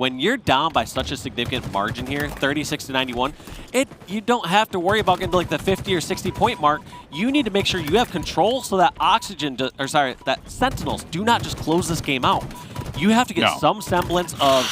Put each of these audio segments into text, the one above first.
when you're down by such a significant margin here, 36-91, you don't have to worry about getting to like the 50 or 60 point mark. You need to make sure you have control so that that Sentinels do not just close this game out. You have to get some semblance of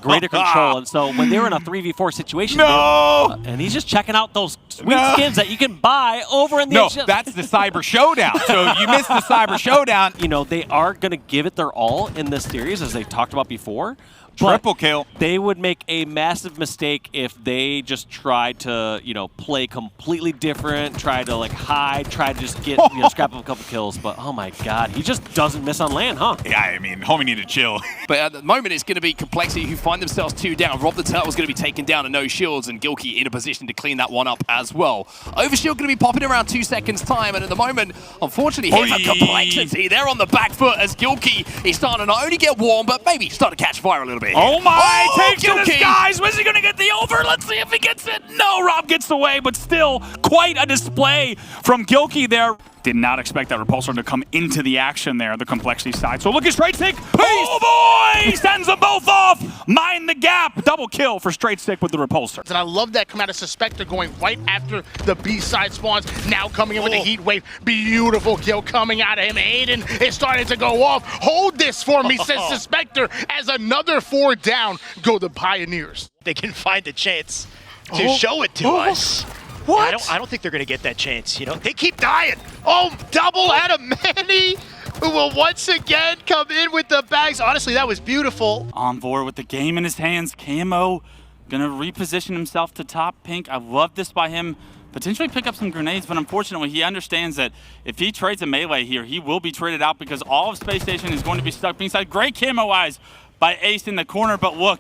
greater control. And so when they were in a 3v4 situation, and he's just checking out those sweet skins that you can buy over in the No, that's the Cyber Showdown. So if you missed the Cyber Showdown. You know, they are going to give it their all in this series, as they talked about before. Triple kill. They would make a massive mistake if they just tried to, you know, play completely different, try to like hide, try to just get, you know, scrap up a couple kills. But oh my God, he just doesn't miss on land, huh? Yeah, I mean, homie need to chill. But at the moment, it's going to be Complexity who find themselves 2 down. Rob the Turtle's going to be taken down and no shields, and Gilkey in a position to clean that one up as well. Overshield going to be popping around 2 seconds time, and at the moment, unfortunately, here's a Complexity. They're on the back foot as Gilkey is starting to not only get warm, but maybe start to catch fire a little bit here. Oh my! Takes Gilkey. to the skies. Was he going to get the over? Let's see if he gets it. No, Rob gets away, but still quite a display from Gilkey there. Did not expect that Repulsor to come into the action there, the Complexity side. So look at Straight Stick. Oh boy! He sends them both off. Mind the gap. Double kill for Straight Stick with the Repulsor. And I love that come out of Suspector going right after the B side spawns. Now coming in with the Heat Wave. Beautiful kill coming out of him. Aiden is starting to go off. Hold this for me, says Suspector, as another 4 down go the Pioneers. They can find a chance to show it to us. What? I don't think they're going to get that chance. You know, they keep dying. Oh, double out of Manny, who will once again come in with the bags. Honestly, that was beautiful. Envor with the game in his hands. Camo gonna reposition himself to top pink. I love this by him. Potentially pick up some grenades, but unfortunately he understands that if he trades a melee here, he will be traded out because all of Space Station is going to be stuck inside. Great camo eyes by Ace in the corner, but look,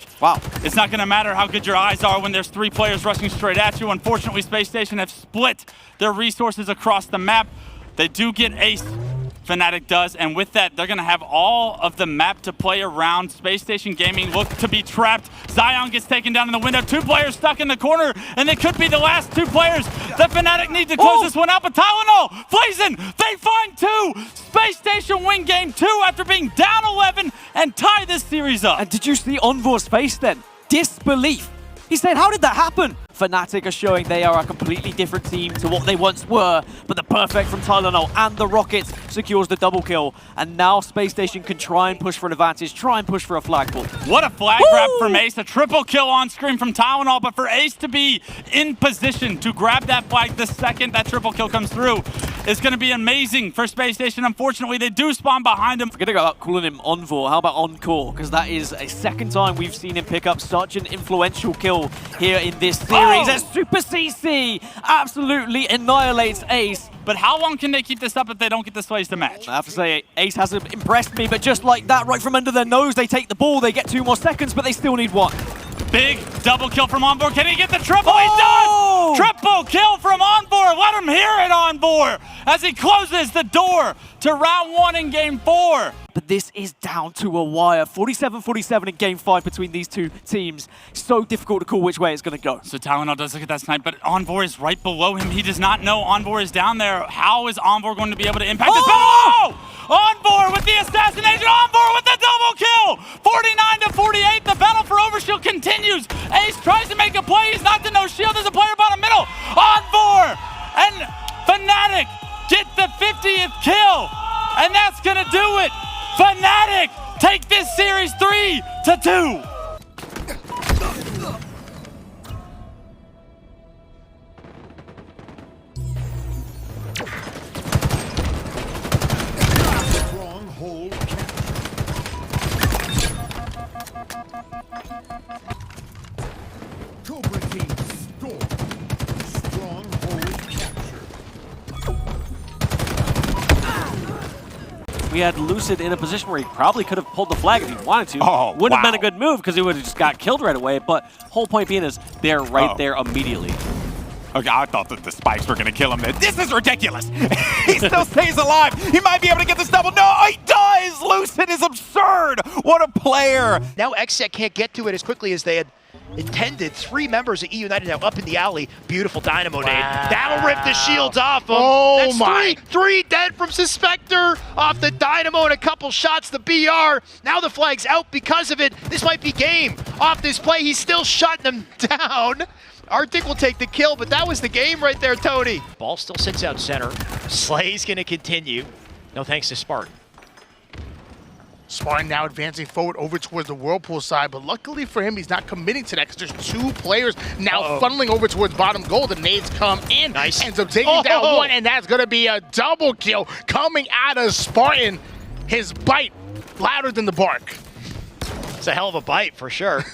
it's not gonna matter how good your eyes are when there's 3 players rushing straight at you. Unfortunately, Space Station have split their resources across the map. They do get Ace, Fnatic does, and with that, they're gonna have all of the map to play around. Space Station Gaming look to be trapped. Zion gets taken down in the window. 2 players stuck in the corner, and they could be the last 2 players that Fnatic need to close this one out. But Tylenol, Blazin, they find 2. Space Station win game 2 after being down 11 and tie this series up. And did you see Envor's face then? Disbelief. He said, how did that happen? Fnatic are showing they are a completely different team to what they once were, but the perfect from Tylenol and the Rockets secures the double kill, and now Space Station can try and push for an advantage, try and push for a flagpole. What a flag grab from Ace, a triple kill on screen from Tylenol, but for Ace to be in position to grab that flag the second that triple kill comes through is going to be amazing for Space Station. Unfortunately, they do spawn behind him. Forget about calling him Envor, how about Encore? Because that is a second time we've seen him pick up such an influential kill here in this series. As Super CC absolutely annihilates Ace. But how long can they keep this up if they don't get this Slays to match? I have to say, Ace hasn't impressed me, but just like that, right from under their nose, they take the ball, they get 2 more seconds, but they still need 1. Big double kill from Envor. Can he get the triple? He does! Triple kill from Envor. Let him hear it, Envor, as he closes the door to round 1 in game 4. But this is down to a wire. 47-47 in game 5 between these 2 teams. So difficult to call which way it's going to go. So Tylenol does look at that snipe, but Envor is right below him. He does not know Envor is down there. How is Envor going to be able to impact this battle? Envor with the assassination. Envor with the double kill. 49-48. The battle for Overshield continues. Ace tries to make a play. He's knocked to no shield. There's a player bottom middle. Envor and Fnatic get the 50th kill. And that's going to do it. Fnatic take this series 3-2. Stronghold Cobra Team Storm. Stronghold capture. We had Lucid in a position where he probably could have pulled the flag if he wanted to. Wouldn't have been a good move because he would have just got killed right away. But whole point being is they're right there immediately. Okay, I thought that the spikes were going to kill him. This is ridiculous. He still stays alive. He might be able to get this double. No, he does. Lucid is absurd. What a player. Now XSET can't get to it as quickly as they had intended. 3 members of eUnited now up in the alley. Beautiful dynamo nade. That'll rip the shields off him. Oh That's my. three dead from Suspector off the dynamo and a couple shots. The BR. Now the flag's out because of it. This might be game off this play. He's still shutting them down. OpTic will take the kill, but that was the game right there, Tony. Ball still sits out center. Slay's gonna continue. No thanks to Spartan. Spartan now advancing forward over towards the Whirlpool side, but luckily for him, he's not committing to that because there's 2 players now funneling over towards bottom goal. The nades come in, Nice. ends up taking down one, and that's going to be a double kill coming out of Spartan. His bite louder than the bark. It's a hell of a bite for sure.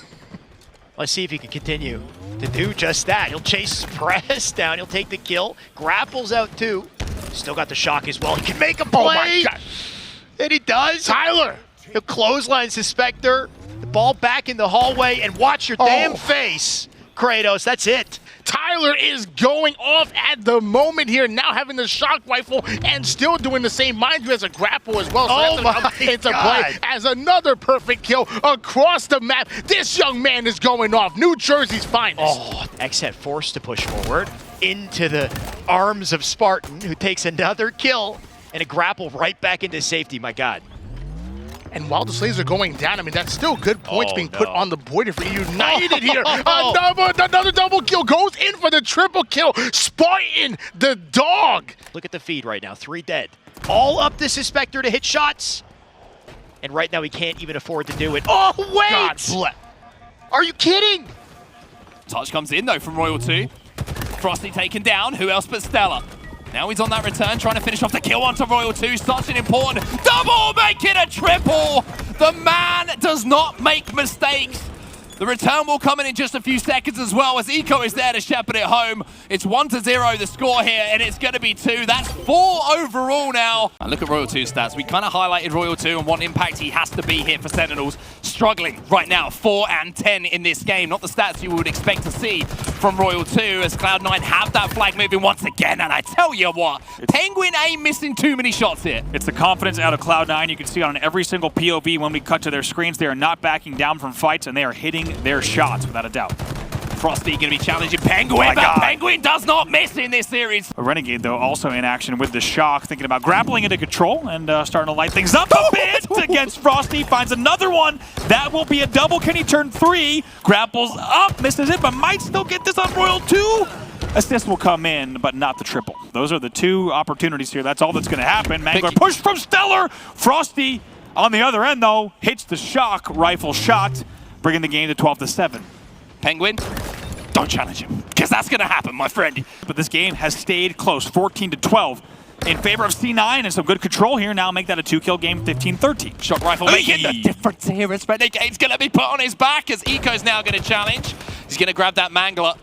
Let's see if he can continue to do just that. He'll chase Press down. He'll take the kill. Grapples out too. Still got the shock as well. He can make a play. Oh my God. And he does. Tyler! He'll clothesline Suspector. The ball back in the hallway, and watch your damn face, Kratos. That's it. Tyler is going off at the moment here, now having the shock rifle and still doing the same. Mind you, as a grapple as well. So Oh that's my into play God. as another perfect kill across the map. This young man is going off. New Jersey's finest. Oh, Xhead forced to push forward into the arms of Spartan, who takes another kill and a grapple right back into safety. My God. And while the slaves are going down, I mean, that's still good points being put no. on the board here for eUnited here. Another double kill goes in for the triple kill. Spartan, the dog. Look at the feed right now. 3 dead. All up to Suspector to hit shots. And right now he can't even afford to do it. Oh, wait! God bless. Are you kidding? Touch comes in though from Royal 2. Frosty taken down. Who else but Stella? Now he's on that return, trying to finish off the kill onto Royal 2. Such an important double, make it a triple. The man does not make mistakes. The return will come in just a few seconds as well, as Eco is there to shepherd it home. It's 1-0 the score here, and it's going to be 2. That's 4 overall now. And look at Royal 2's stats. We kind of highlighted Royal 2 and what impact he has to be here for Sentinels. Struggling right now, 4 and 10 in this game. Not the stats you would expect to see from Royal 2, as Cloud9 have that flag moving once again. And I tell you what, Penguin ain't missing too many shots here. It's the confidence out of Cloud9. You can see on every single POV when we cut to their screens, they are not backing down from fights, and they are hitting their shots without a doubt. Frosty going to be challenging Penguin, but Penguin does not miss in this series. A Renegade, though, also in action with the shock, thinking about grappling into control and starting to light things up a bit against Frosty. Finds another one. That will be a double. Can he turn 3? Grapples up, misses it, but might still get this on Royal 2. Assist will come in, but not the triple. Those are the 2 opportunities here. That's all that's going to happen. Mangler push from Stellar. Frosty on the other end, though, hits the shock rifle shot, bringing the game to 12-7. Penguin, don't challenge him, because that's going to happen, my friend. But this game has stayed close, 14-12, in favor of C9, and some good control here. Now make that a 2-kill game, 15-13. Shock rifle making the difference here, as Renegade's going to be put on his back, as Eco's now going to challenge. He's going to grab that Mangler.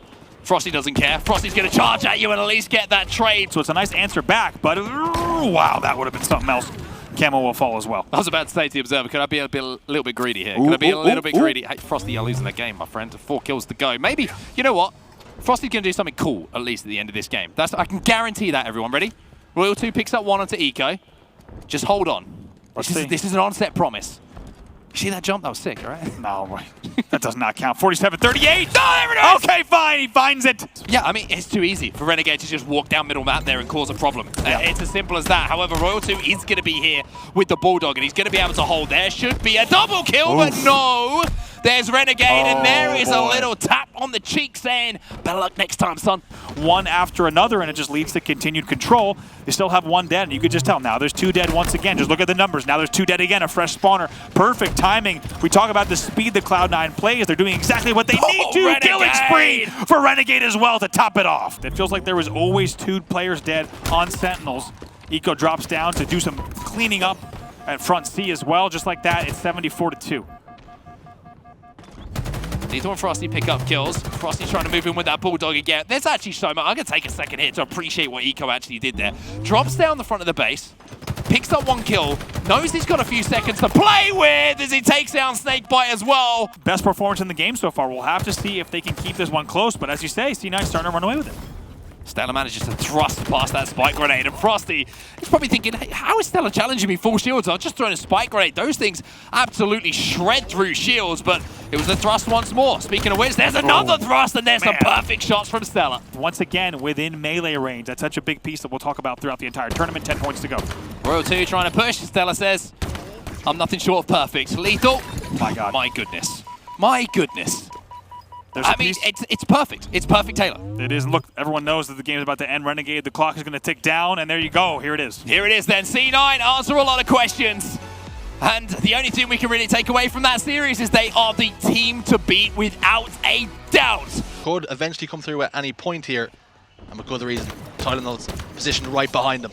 Frosty doesn't care. Frosty's going to charge at you and at least get that trade. So it's a nice answer back, but wow, that would have been something else. Camo will fall as well. I was about to say to the Observer, could I be a little bit greedy here? Could I be a little bit greedy? Hey, Frosty, you're losing the game, my friend. 4 kills to go. Maybe, you know what? Frosty's going to do something cool, at least at the end of this game. I can guarantee that, everyone. Ready? Royal 2 picks up 1 onto Eco. Just hold on. This is an on-set promise. See that jump? That was sick, right? No, that does not count. 47-38. No, there it is! Okay, fine. He finds it. Yeah, I mean, it's too easy for Renegade to just walk down middle map there and cause a problem. It's as simple as that. However, Royal 2 is going to be here with the Bulldog, and he's going to be able to hold. There should be a double kill, but no. There's Renegade, and there is a little tap on the cheek saying, better luck next time, son. One after another, and it just leads to continued control. They still have 1 dead, and you could just tell now there's 2 dead once again. Just look at the numbers. Now there's 2 dead again, a fresh spawner. Perfect timing. We talk about the speed that Cloud9 plays. They're doing exactly what they need to. Renegade! Killing spree for Renegade as well to top it off. It feels like there was always 2 players dead on Sentinels. Eco drops down to do some cleaning up at front C as well. Just like that, it's 74-2. Neither one Frosty pick up kills. Frosty's trying to move in with that Bulldog again. There's actually so much. I'm going to take a second here to appreciate what Eco actually did there. Drops down the front of the base, picks up 1 kill, knows he's got a few seconds to play with as he takes down Snakebite as well. Best performance in the game so far. We'll have to see if they can keep this one close, but as you say, C9 starting to run away with it. Stella manages to thrust past that spike grenade, and Frosty is probably thinking, hey, how is Stella challenging me full shields? I've just thrown a spike grenade. Those things absolutely shred through shields, but it was the thrust once more. Speaking of which, there's another thrust, and there's some perfect shots from Stella. Once again, within melee range. That's such a big piece that we'll talk about throughout the entire tournament. 10 points to go. Royal 2 trying to push. Stella says, I'm nothing short of perfect. Lethal. My God. My goodness. My goodness. There's I mean, it's perfect. It's perfect, Taylor. It is. Look, everyone knows that the game is about to end. Renegade, the clock is going to tick down, and there you go. Here it is. Here it is then. C9 answer a lot of questions. And the only thing we can really take away from that series is they are the team to beat without a doubt. Could eventually come through at any point here, and with good reason. Tylenol's positioned right behind them.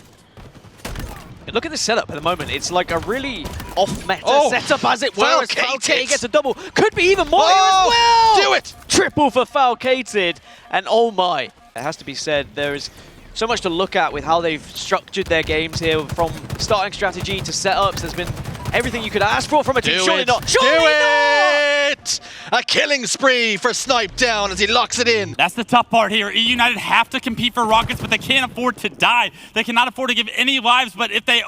Look at this setup at the moment. It's like a really off-meta setup, as it were. As Falcated gets a double. Could be even more here as well! Do it! Triple for Falcated. And oh my. It has to be said, there is so much to look at with how they've structured their games here, from starting strategy to setups. There's been everything you could ask for from a team. Surely not. Surely not! A killing spree for Snipe down as he locks it in. That's the tough part here. eUnited have to compete for rockets, but they can't afford to die. They cannot afford to give any lives, but if they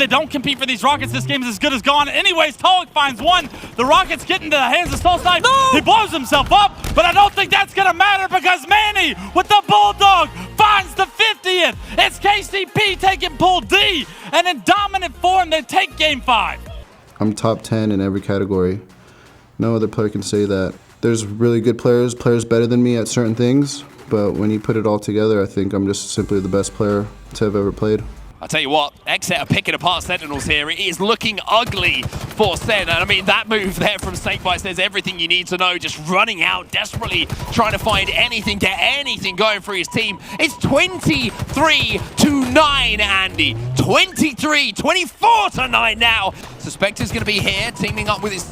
don't compete for these rockets, this game is as good as gone. Anyways, Tolic finds one. The rockets get into the hands of Soul Snipe. No! He blows himself up, but I don't think that's going to matter because Manny with the Bulldog finds the 50th. It's KCP taking Pool D, and in dominant form, they take Game 5. I'm top 10 in every category. No other player can say that. There's really good players better than me at certain things, but when you put it all together, I think I'm just simply the best player to have ever played. I'll tell you what, Xset are picking apart Sentinels here. It is looking ugly for Sen. And I mean, that move there from Snakebite says everything you need to know. Just running out, desperately trying to find anything, get anything going for his team. It's 23-9, Andy. 24-9 now. Suspector's going to be here, teaming up with his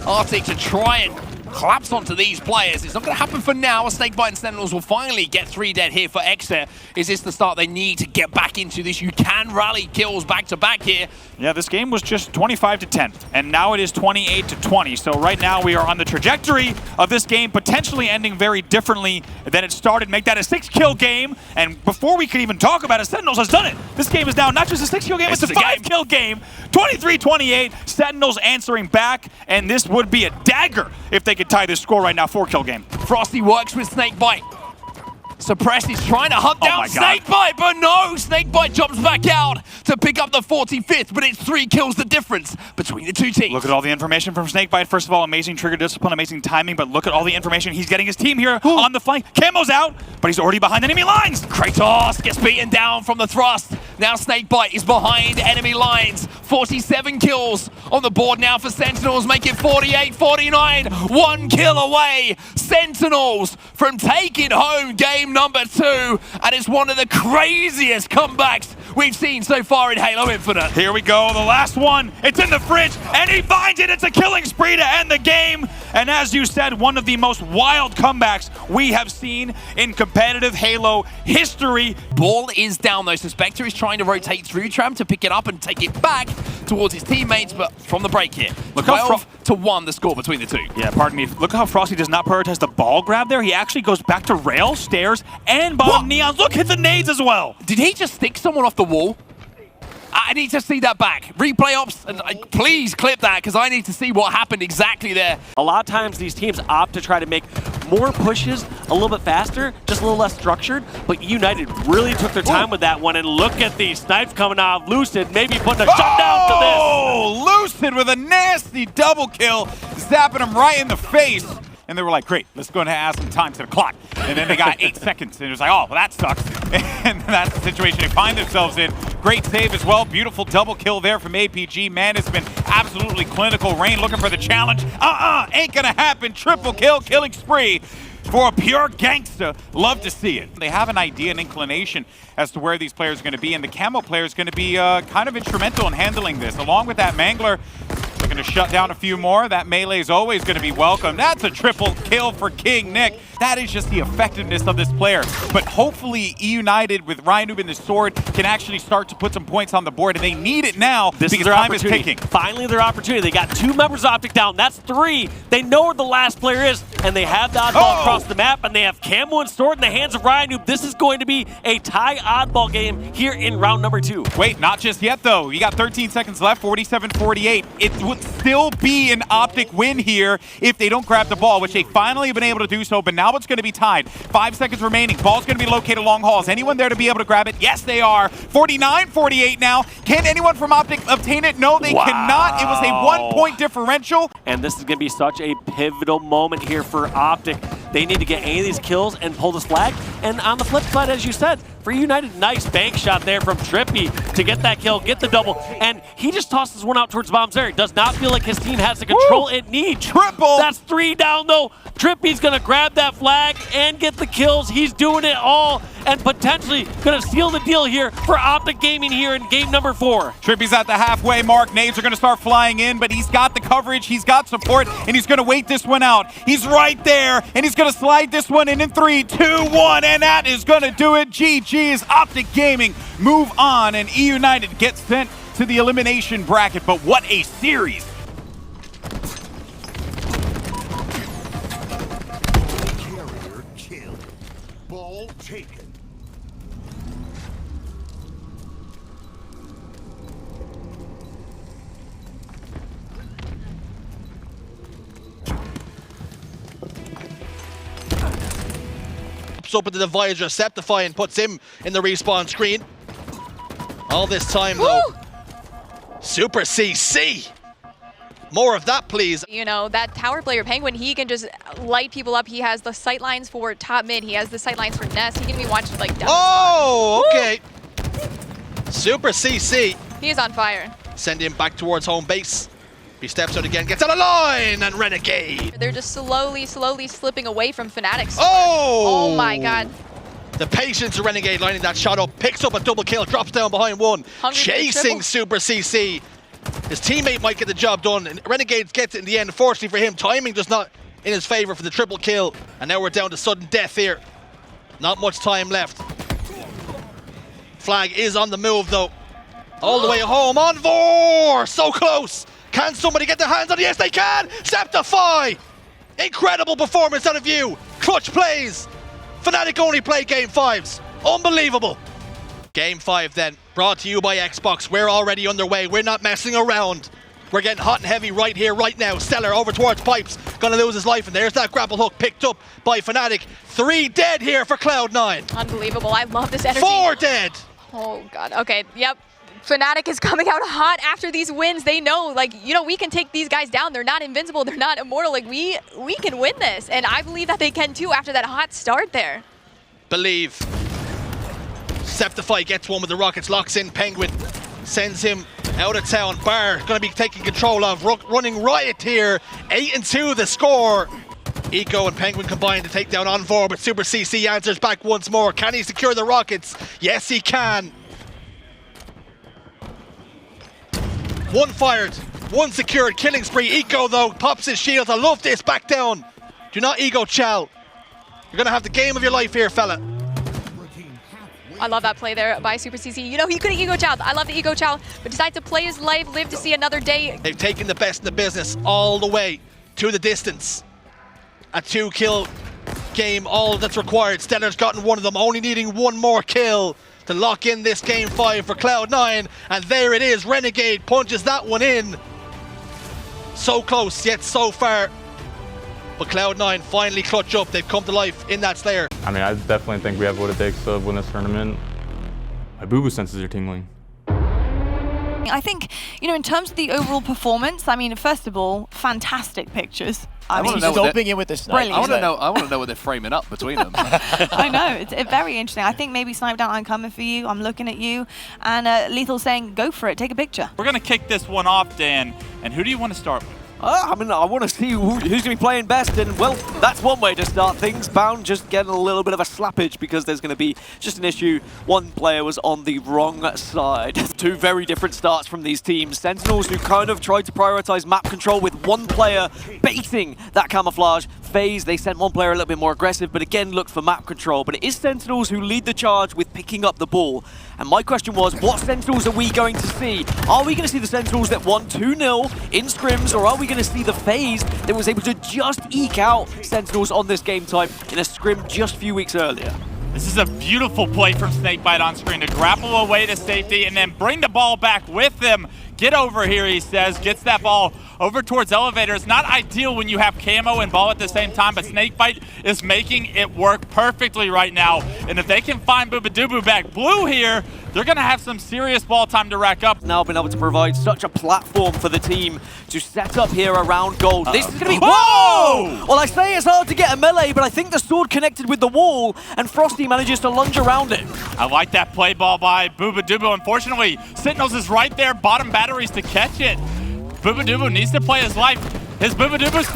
OpTic to try and collapse onto these players. It's not going to happen for now. Snakebite and Sentinels will finally get 3 dead here for Xset. Is this the start they need to get back into this? You can rally kills back to back here. Yeah, this game was just 25-10, and now it is 28-20. So right now we are on the trajectory of this game potentially ending very differently than it started. Make that a 6-kill game, and before we could even talk about it, Sentinels has done it. This game is now not just a 6-kill game, it's a 5-kill game. 23-28, Sentinels answering back, and this would be a dagger if they could tie this score right now. 4-kill game. Frosty works with Snakebite. Suppress is trying to hunt down Snakebite, but no! Snakebite jumps back out to pick up the 45th, but it's 3 kills the difference between the two teams. Look at all the information from Snakebite. First of all, amazing trigger discipline, amazing timing, but look at all the information he's getting his team here on the flank. Camo's out, but he's already behind enemy lines. Kratos gets beaten down from the thrust. Now Snakebite is behind enemy lines. 47 kills on the board now for Sentinels, make it 48-49. 1 kill away. Sentinels from taking home game number 2, and it's one of the craziest comebacks we've seen so far in Halo Infinite. Here we go, the last one. It's in the fridge, and he finds it. It's a killing spree to end the game. And as you said, one of the most wild comebacks we have seen in competitive Halo history. Ball is down though. Suspector is trying to rotate through Tram to pick it up and take it back towards his teammates, but from the break here. 12-1 the score between the two. Yeah, pardon me. Look how Frosty does not prioritize the ball grab there. He actually goes back to rail, stairs, and bottom neons. Look, hit the nades as well. Did he just stick someone off the wall? I need to see that back. Replay ops, and please clip that because I need to see what happened exactly there. A lot of times these teams opt to try to make more pushes a little bit faster, just a little less structured, but eUnited really took their time with that one, and look at these snipes coming out. Lucid maybe putting a shutdown to this. Oh, Lucid with a nasty double kill, zapping him right in the face. And they were like, great, let's go ahead and add some time to the clock. And then they got 8 seconds, and it was like, oh, well, that sucks. And that's the situation they find themselves in. Great save as well. Beautiful double kill there from APG. Man, it's been absolutely clinical. Rain looking for the challenge. Ain't gonna happen. Triple kill, killing spree for a pure gangster. Love to see it. They have an idea, an inclination as to where these players are going to be, and the Camo player is going to be kind of instrumental in handling this. Along with that Mangler, they're going to shut down a few more. That melee is always going to be welcome. That's a triple kill for King Nick. That is just the effectiveness of this player. But hopefully eUnited with Ryanoob and the sword can actually start to put some points on the board, and they need it now because time is ticking. Finally their opportunity. They got 2 members of OpTic down. That's 3. They know where the last player is. and they have the oddball across the map, and they have Camo and Sword in the hands of Ryan Noob. This is going to be a tie oddball game here in round number 2. Wait, not just yet, though. You got 13 seconds left, 47-48. It would still be an OpTic win here if they don't grab the ball, which they finally have been able to do so, but now it's going to be tied. 5 seconds remaining. Ball's going to be located long halls. Anyone there to be able to grab it? Yes, they are. 49-48 now. Can anyone from OpTic obtain it? No, they cannot. It was a 1-point differential. And this is going to be such a pivotal moment here for OpTic. They need to get any of these kills and pull this flag. And on the flip side, as you said, for eUnited, nice bank shot there from Trippy to get that kill, get the double. And he just tosses one out towards Bombs there. It does not feel like his team has the control it needs. Triple! That's 3 down, though. Trippy's going to grab that flag and get the kills. He's doing it all and potentially going to seal the deal here for OpTic Gaming here in game number 4. Trippy's at the halfway mark. Nades are going to start flying in, but he's got the coverage, he's got support, and he's going to wait this one out. He's right there, and he's going to slide this one in 3, 2, 1, and that is going to do it. GG's. OpTic Gaming move on, and eUnited gets sent to the elimination bracket, but what a series. Carrier kill. Ball taken. Up into the Voyager, Septify, and puts him in the respawn screen. All this time, though, Super CC. More of that, please. You know, that tower player, Penguin, he can just light people up. He has the sight lines for top mid. He has the sight lines for Nest. He can be watched like down. Oh, okay. Super CC. He is on fire. Send him back towards home base. He steps out again, gets out of line, and Renegade. They're just slowly slipping away from Fnatic's. Oh! Oh my god. The patience of Renegade lining that shot up, picks up a double kill, drops down behind one, chasing Super CC. His teammate might get the job done, and Renegade gets it in the end. Fortunately for him, timing does not in his favor for the triple kill, and now we're down to sudden death here. Not much time left. Flag is on the move though. All the way home on Vor! So close! Can somebody get their hands on it? Yes, they can! Septify! Incredible performance out of you! Clutch plays! Fnatic only play Game 5s. Unbelievable! Game 5 then, brought to you by Xbox. We're already underway. We're not messing around. We're getting hot and heavy right here, right now. Stellar over towards Pipes. Gonna lose his life, and there's that grapple hook picked up by Fnatic. 3 dead here for Cloud9. Unbelievable. I love this energy. 4 dead! Oh god. Okay, yep. Fnatic is coming out hot after these wins. They know, like, you know, we can take these guys down. They're not invincible. They're not immortal. Like, we can win this. And I believe that they can too after that hot start there. Believe. Septify gets one with the Rockets, locks in Penguin. Sends him out of town. Bar going to be taking control of. Running riot here. 8-2 the score. Eco and Penguin combined to take down Envor, but Super CC answers back once more. Can he secure the Rockets? Yes, he can. One fired, one secured, killing spree. Eco though, pops his shield. I love this, back down. Do not ego chow. You're gonna have the game of your life here, fella. I love that play there by Super CC. You know, he could have ego chowed. I love the ego chow, but decided to play his life, live to see another day. They've taken the best in the business all the way to the distance. A 2-kill game, all that's required. Stellar's gotten one of them, only needing one more kill to lock in this Game 5 for Cloud9, and there it is. Renegade punches that one in. So close, yet so far. But Cloud9 finally clutch up. They've come to life in that Slayer. I mean, I definitely think we have what it takes to win this tournament. My boo-boo senses are tingling. I think, you know, in terms of the overall performance, I mean, first of all, fantastic pictures. I mean, He's doping in with the snipe. I want to know what they're framing up between them. I know, it's very interesting. I think maybe Snipe Down, I'm coming for you, I'm looking at you, and Lethal saying, go for it, take a picture. We're going to kick this one off, Dan, and who do you want to start with? I mean, I want to see who's going to be playing best, and, well, that's one way to start things. Bound just getting a little bit of a slappage because there's going to be just an issue. One player was on the wrong side. 2 very different starts from these teams. Sentinels, who kind of tried to prioritize map control with one player baiting that camouflage, FaZe, they sent one player a little bit more aggressive, but again looked for map control. But it is Sentinels who lead the charge with picking up the ball. And my question was, what Sentinels are we going to see? Are we going to see the Sentinels that won 2-0 in scrims, or are we going to see the FaZe that was able to just eke out Sentinels on this game type in a scrim just a few weeks earlier? This is a beautiful play from Snakebite on screen to grapple away to safety and then bring the ball back with him. Get over here, he says, gets that ball over towards Elevator. It's not ideal when you have camo and ball at the same time, but Snakebite is making it work perfectly right now. And if they can find Boobadooboo back blue here, they're going to have some serious ball time to rack up. Now been able to provide such a platform for the team to set up here around gold. This is going to be... Whoa! Well, I say it's hard to get a melee, but I think the sword connected with the wall, and Frosty manages to lunge around it. I like that play ball by Boobadooboo. Unfortunately, Sentinels is right there, bottom batteries to catch it. Boobadooboo needs to play his life. His Boobadooboos...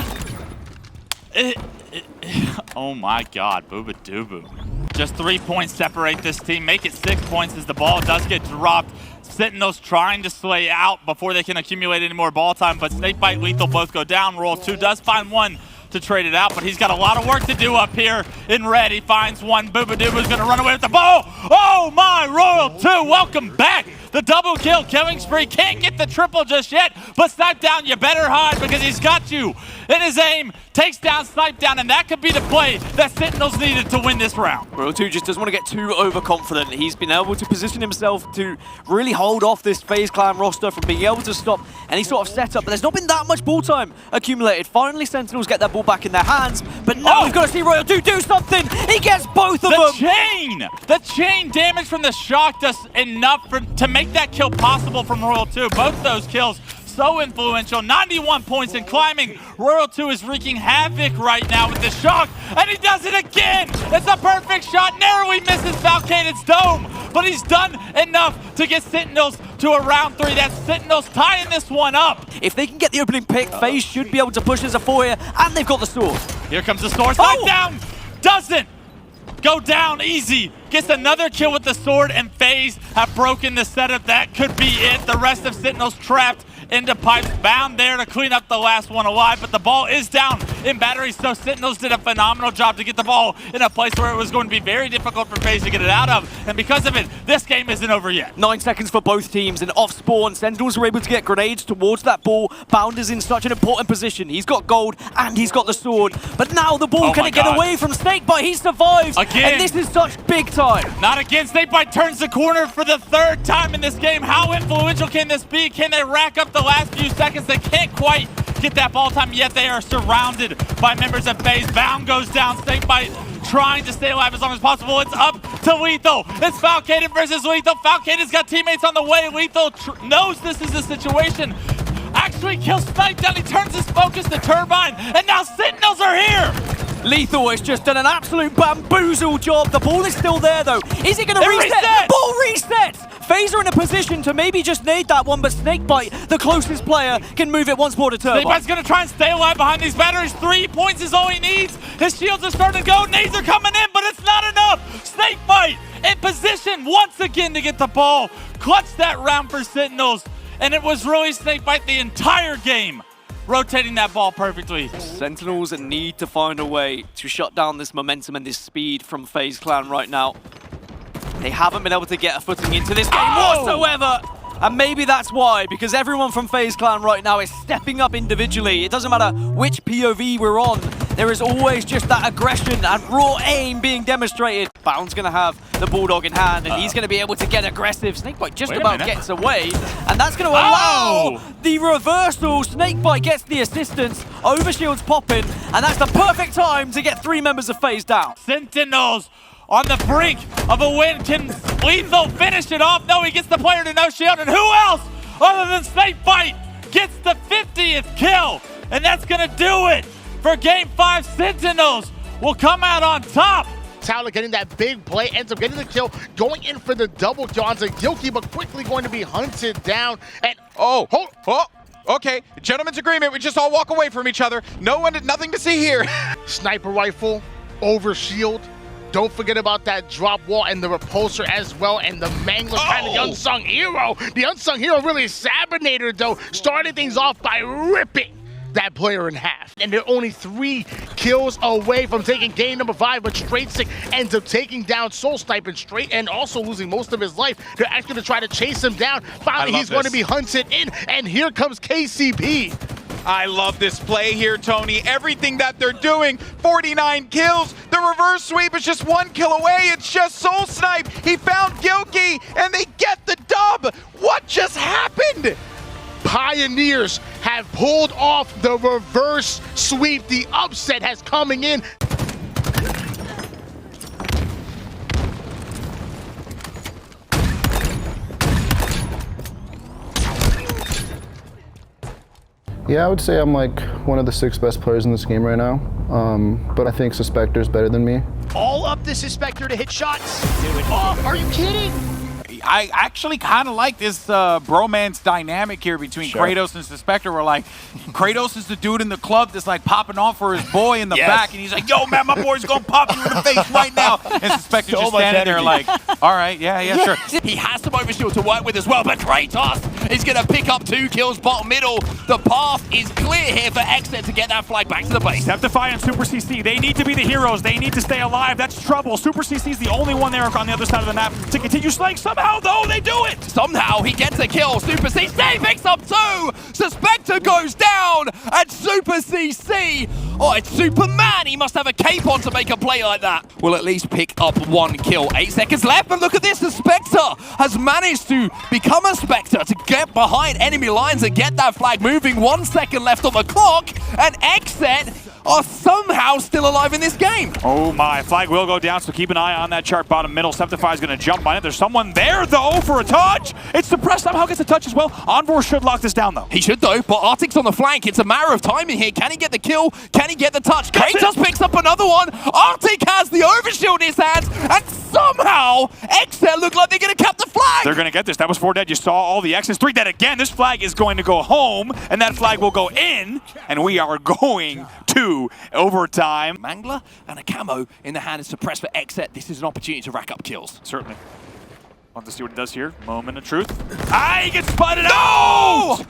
Oh my God, Boobadooboo. Just 3 points separate this team. Make it 6 points as the ball does get dropped. Sentinels trying to slay out before they can accumulate any more ball time, but Snakebite, Lethal both go down. Royal 2 does find one to trade it out, but he's got a lot of work to do up here in red. He finds one. Boobadooboo's going to run away with the ball. Oh my, Royal 2, welcome back. The double kill, killing spree, can't get the triple just yet, but Snipe Down, you better hide because he's got you in his aim, takes down Snipe Down, and that could be the play that Sentinels needed to win this round. Royal 2 just doesn't want to get too overconfident. He's been able to position himself to really hold off this FaZe Clan roster from being able to stop any sort of setup, but there's not been that much ball time accumulated. Finally, Sentinels get that ball back in their hands, but now we've got to see Royal 2 do something. He gets both of them. The chain damage from the shock does enough to make that kill possible from Royal 2. Both those kills so influential. 91 points and climbing. Royal 2 is wreaking havoc right now with the shock, and he does it again. It's a perfect shot. Narrowly misses Falcated's dome, but he's done enough to get Sentinels to a round 3. That's Sentinels tying this one up. If they can get the opening pick, FaZe should be able to push as a 4 here, and they've got the sword. Here comes the sword. Snipe Down doesn't go down easy. Gets another kill with the sword, and FaZe have broken the setup. That could be it. The rest of Sentinels trapped into pipes, bound there to clean up the last one alive, but the ball is down in batteries, so Sentinels did a phenomenal job to get the ball in a place where it was going to be very difficult for FaZe to get it out of, and because of it, this game isn't over yet. 9 seconds for both teams, and off spawn, Sentinels were able to get grenades towards that ball. Bound is in such an important position. He's got gold, and he's got the sword, but now the ball can get away from Snakebite. He survives, again, and this is such big time. Not again. Snakebite turns the corner for the 3rd time in this game. How influential can this be? Can they rack up the last few seconds? They can't quite get that ball time, yet they are surrounded by members of FaZe. Bound goes down. Snakebite trying to stay alive as long as possible. It's up to Lethal. It's Falcated versus Lethal. Falcated's got teammates on the way. Lethal knows this is the situation. Actually kills Snipe Down. He turns his focus to Turbine, and now Sentinels are here. Lethal has just done an absolute bamboozle job. The ball is still there, though. Is it going to reset? Ball resets! FaZe are in a position to maybe just nade that one, but Snakebite, the closest player, can move it once more to Turbine. Snakebite's going to try and stay alive behind these batteries. 3 points is all he needs. His shields are starting to go. Nades are coming in, but it's not enough. Snakebite in position once again to get the ball. Clutch that round for Sentinels, and it was really Snakebite the entire game, rotating that ball perfectly. Sentinels need to find a way to shut down this momentum and this speed from FaZe Clan right now. They haven't been able to get a footing into this game whatsoever. And maybe that's why, because everyone from FaZe Clan right now is stepping up individually. It doesn't matter which POV we're on. There is always just that aggression and raw aim being demonstrated. Bound's going to have the Bulldog in hand, and he's going to be able to get aggressive. Snakebite just about gets away, and that's going to allow the reversal. Snakebite gets the assistance, overshield's popping, and that's the perfect time to get 3 members of FaZe down. Sentinels on the brink of a win. Can Lethal finish it off? No, he gets the player to no shield, and who else other than Snakebite gets the 50th kill? And that's going to do it for Game 5. Sentinels will come out on top. Towler getting that big play, ends up getting the kill, going in for the double kill onto Gilkey, but quickly going to be hunted down. And okay, gentlemen's agreement, we just all walk away from each other. Nothing to see here. Sniper rifle, over shield. Don't forget about that drop wall and the repulsor as well, and the Mangler kind of the unsung hero. The unsung hero really Sabinator, though, started things off by ripping that player in half. And they're only 3 kills away from taking game number 5, but Straight Stick ends up taking down Soul Snipe and also losing most of his life. They're actually going to try to chase him down. Finally, he's going to be hunted in, and here comes KCP. I love this play here, Tony. Everything that they're doing, 49 kills. The reverse sweep is just 1 kill away. It's just Soul Snipe. He found Gilkey, and they get the dub. What just happened? Pioneers have pulled off the reverse sweep. The upset has coming in. Yeah, I would say I'm like one of the 6 best players in this game right now, but I think Suspector's better than me. All up to Suspector to hit shots. Do it. Oh, are you kidding? I actually kind of like this bromance dynamic here between Kratos and Suspector. We're like, Kratos is the dude in the club that's like popping off for his boy in the back, and he's like, yo, man, my boy's gonna pop you in the face right now. And Suspector's just standing there like, all right, yeah, sure. He has some overshield to work with as well, but Kratos is gonna pick up 2 kills bottom middle. The path is clear here for Exet to get that flag back to the base. Septify and Super CC, they need to be the heroes. They need to stay alive. That's trouble. Super CC is the only one there on the other side of the map to continue slaying. Somehow, though, they do it. Somehow he gets a kill. Super CC picks up 2. Suspector goes down, and Super CC, oh, it's Superman. He must have a cape on to make a play like that. Will at least pick up 1 kill. 8 seconds left, but look at this. The Spectre has managed to become a Spectre to get behind enemy lines and get that flag moving. 1 second left on the clock, and Exet are somehow still alive in this game. Oh my, flag will go down, so keep an eye on that chart bottom middle. Septify is going to jump on it. There's someone there, though, for a touch. It's suppressed, somehow gets a touch as well. Envor should lock this down, though. He should, though, but OpTic's on the flank. It's a matter of timing here. Can he get the kill? Can he get the touch? Kratos picks up another one. OpTic has the overshield in his hands, and somehow Exet look like they're going to cap the flag. They're going to get this. That was 4 dead. You saw all the X's. 3 dead again. This flag is going to go home, and that flag will go in, and we are going to overtime. Mangler and a camo in the hand is suppressed for Exet. This is an opportunity to rack up kills. Certainly. Want to see what he does here. Moment of truth. He gets spotted out!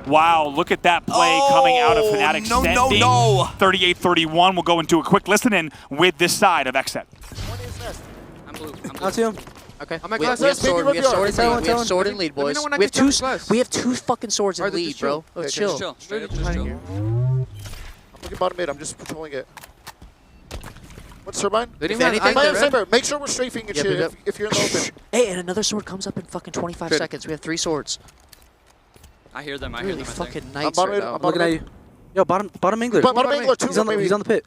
Wow, look at that play coming out of Fnatic. No. 38-31. We'll go into a quick listen in with this side of Exet. I'm blue. I'll see him. Okay. We have sword in lead, boys. We have 2 fucking swords in lead, bro. Let's chill. Straight up, just chill. I'm looking bottom mid. I'm just patrolling it. What's turbine? Make sure we're strafing and shit if you're in the open. Hey, and another sword comes up in fucking 25 seconds. We have 3 swords. I hear them. Really fucking nice right now. I'm looking at you. Yo, bottom angler. Bottom angler, 2. He's on the pit.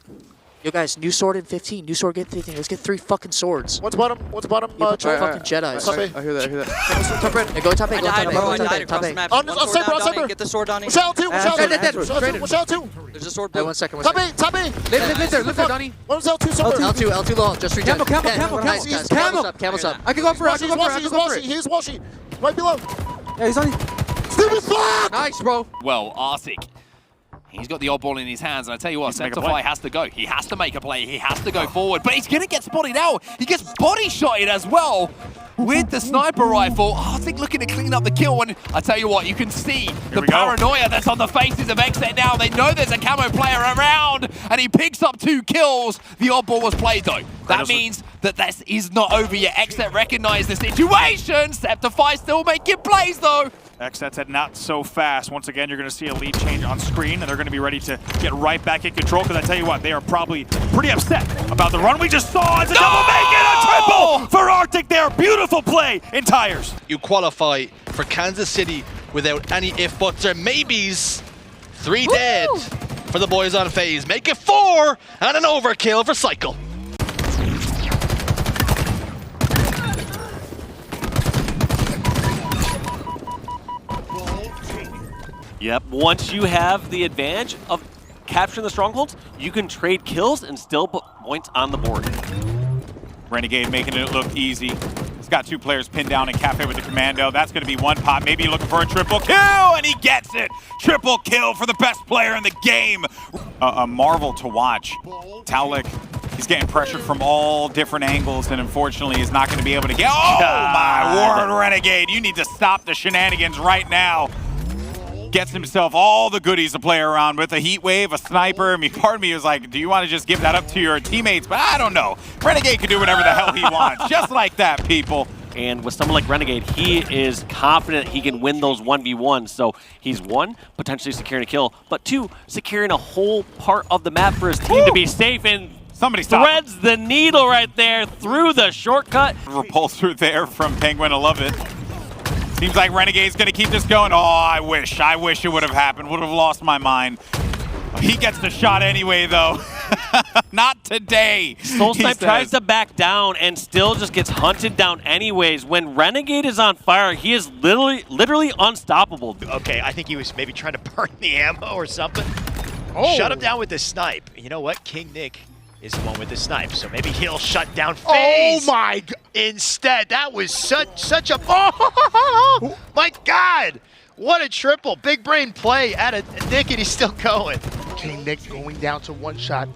Yo, guys, new sword in 15. New sword get 15. Let's get 3 fucking swords. What's bottom? Fucking Jedis. I hear that. Top red. Go top A. Go top A. On Saber. Get the sword, Donnie. Watch out, 2. Watch out, 2. There's a sword. Hey, 1 second. Top A. Live there, Donnie. What was L2 somewhere? L2 long. Just regen. Camels up. I can go for it. He's washing. Right below. Yeah, he's on. Stupid fuck! Nice, bro. Well, OpTic, he's got the odd ball in his hands, and I tell you what, Septify has to go. He has to make a play. He has to go forward, but he's going to get spotted out. He gets body shotted as well with the sniper rifle. OpTic looking to clean up the kill, and I tell you what, you can see the paranoia that's on the faces of Exet now. They know there's a camo player around, and he picks up 2 kills. The odd ball was played, though. That means that this is not over yet. Exet recognize the situation. Septify still making plays, though. Exet said not so fast. Once again, you're going to see a lead change on screen, and they're going to be ready to get right back in control, because I tell you what, they are probably pretty upset about the run we just saw. It's a double, make it a triple for OpTic there. Beautiful play in tires. You qualify for Kansas City without any if, buts, or maybes. 3 dead for the boys on FaZe. Make it 4 and an overkill for Cycle. Yep, once you have the advantage of capturing the strongholds, you can trade kills and still put points on the board. Renegade making it look easy. He's got 2 players pinned down in Cafe with the Commando. That's going to be 1 pop. Maybe looking for a triple kill, and he gets it. Triple kill for the best player in the game. A marvel to watch. Taulik, he's getting pressured from all different angles, and unfortunately is not going to be able to get... Oh, my word, Renegade. You need to stop the shenanigans right now. gets himself all the goodies to play around with, a heat wave, a sniper. I mean, part of me was like, do you want to just give that up to your teammates? But I don't know. Renegade can do whatever the hell he wants, just like that, people. And with someone like Renegade, he is confident he can win those 1v1s. So he's one, potentially securing a kill, but two, securing a whole part of the map for his team to be safe, and somebody threads the needle right there through the shortcut. Repulsor there from Penguin, I love it. Seems like Renegade's gonna keep this going. Oh, I wish it would have happened. Would have lost my mind. He gets the shot anyway, though. Not today. Soul Snipe tries to back down and still just gets hunted down anyways. When Renegade is on fire, he is literally unstoppable. Okay, I think he was maybe trying to burn the ammo or something. Oh. Shut him down with the snipe. You know what? King Nick is the one with the snipe, so maybe he'll shut down FaZe. Oh my God. Instead, that was such a... Oh, my God! What a triple. Big brain play at a Nick, and he's still going. King Nick going down to one shot.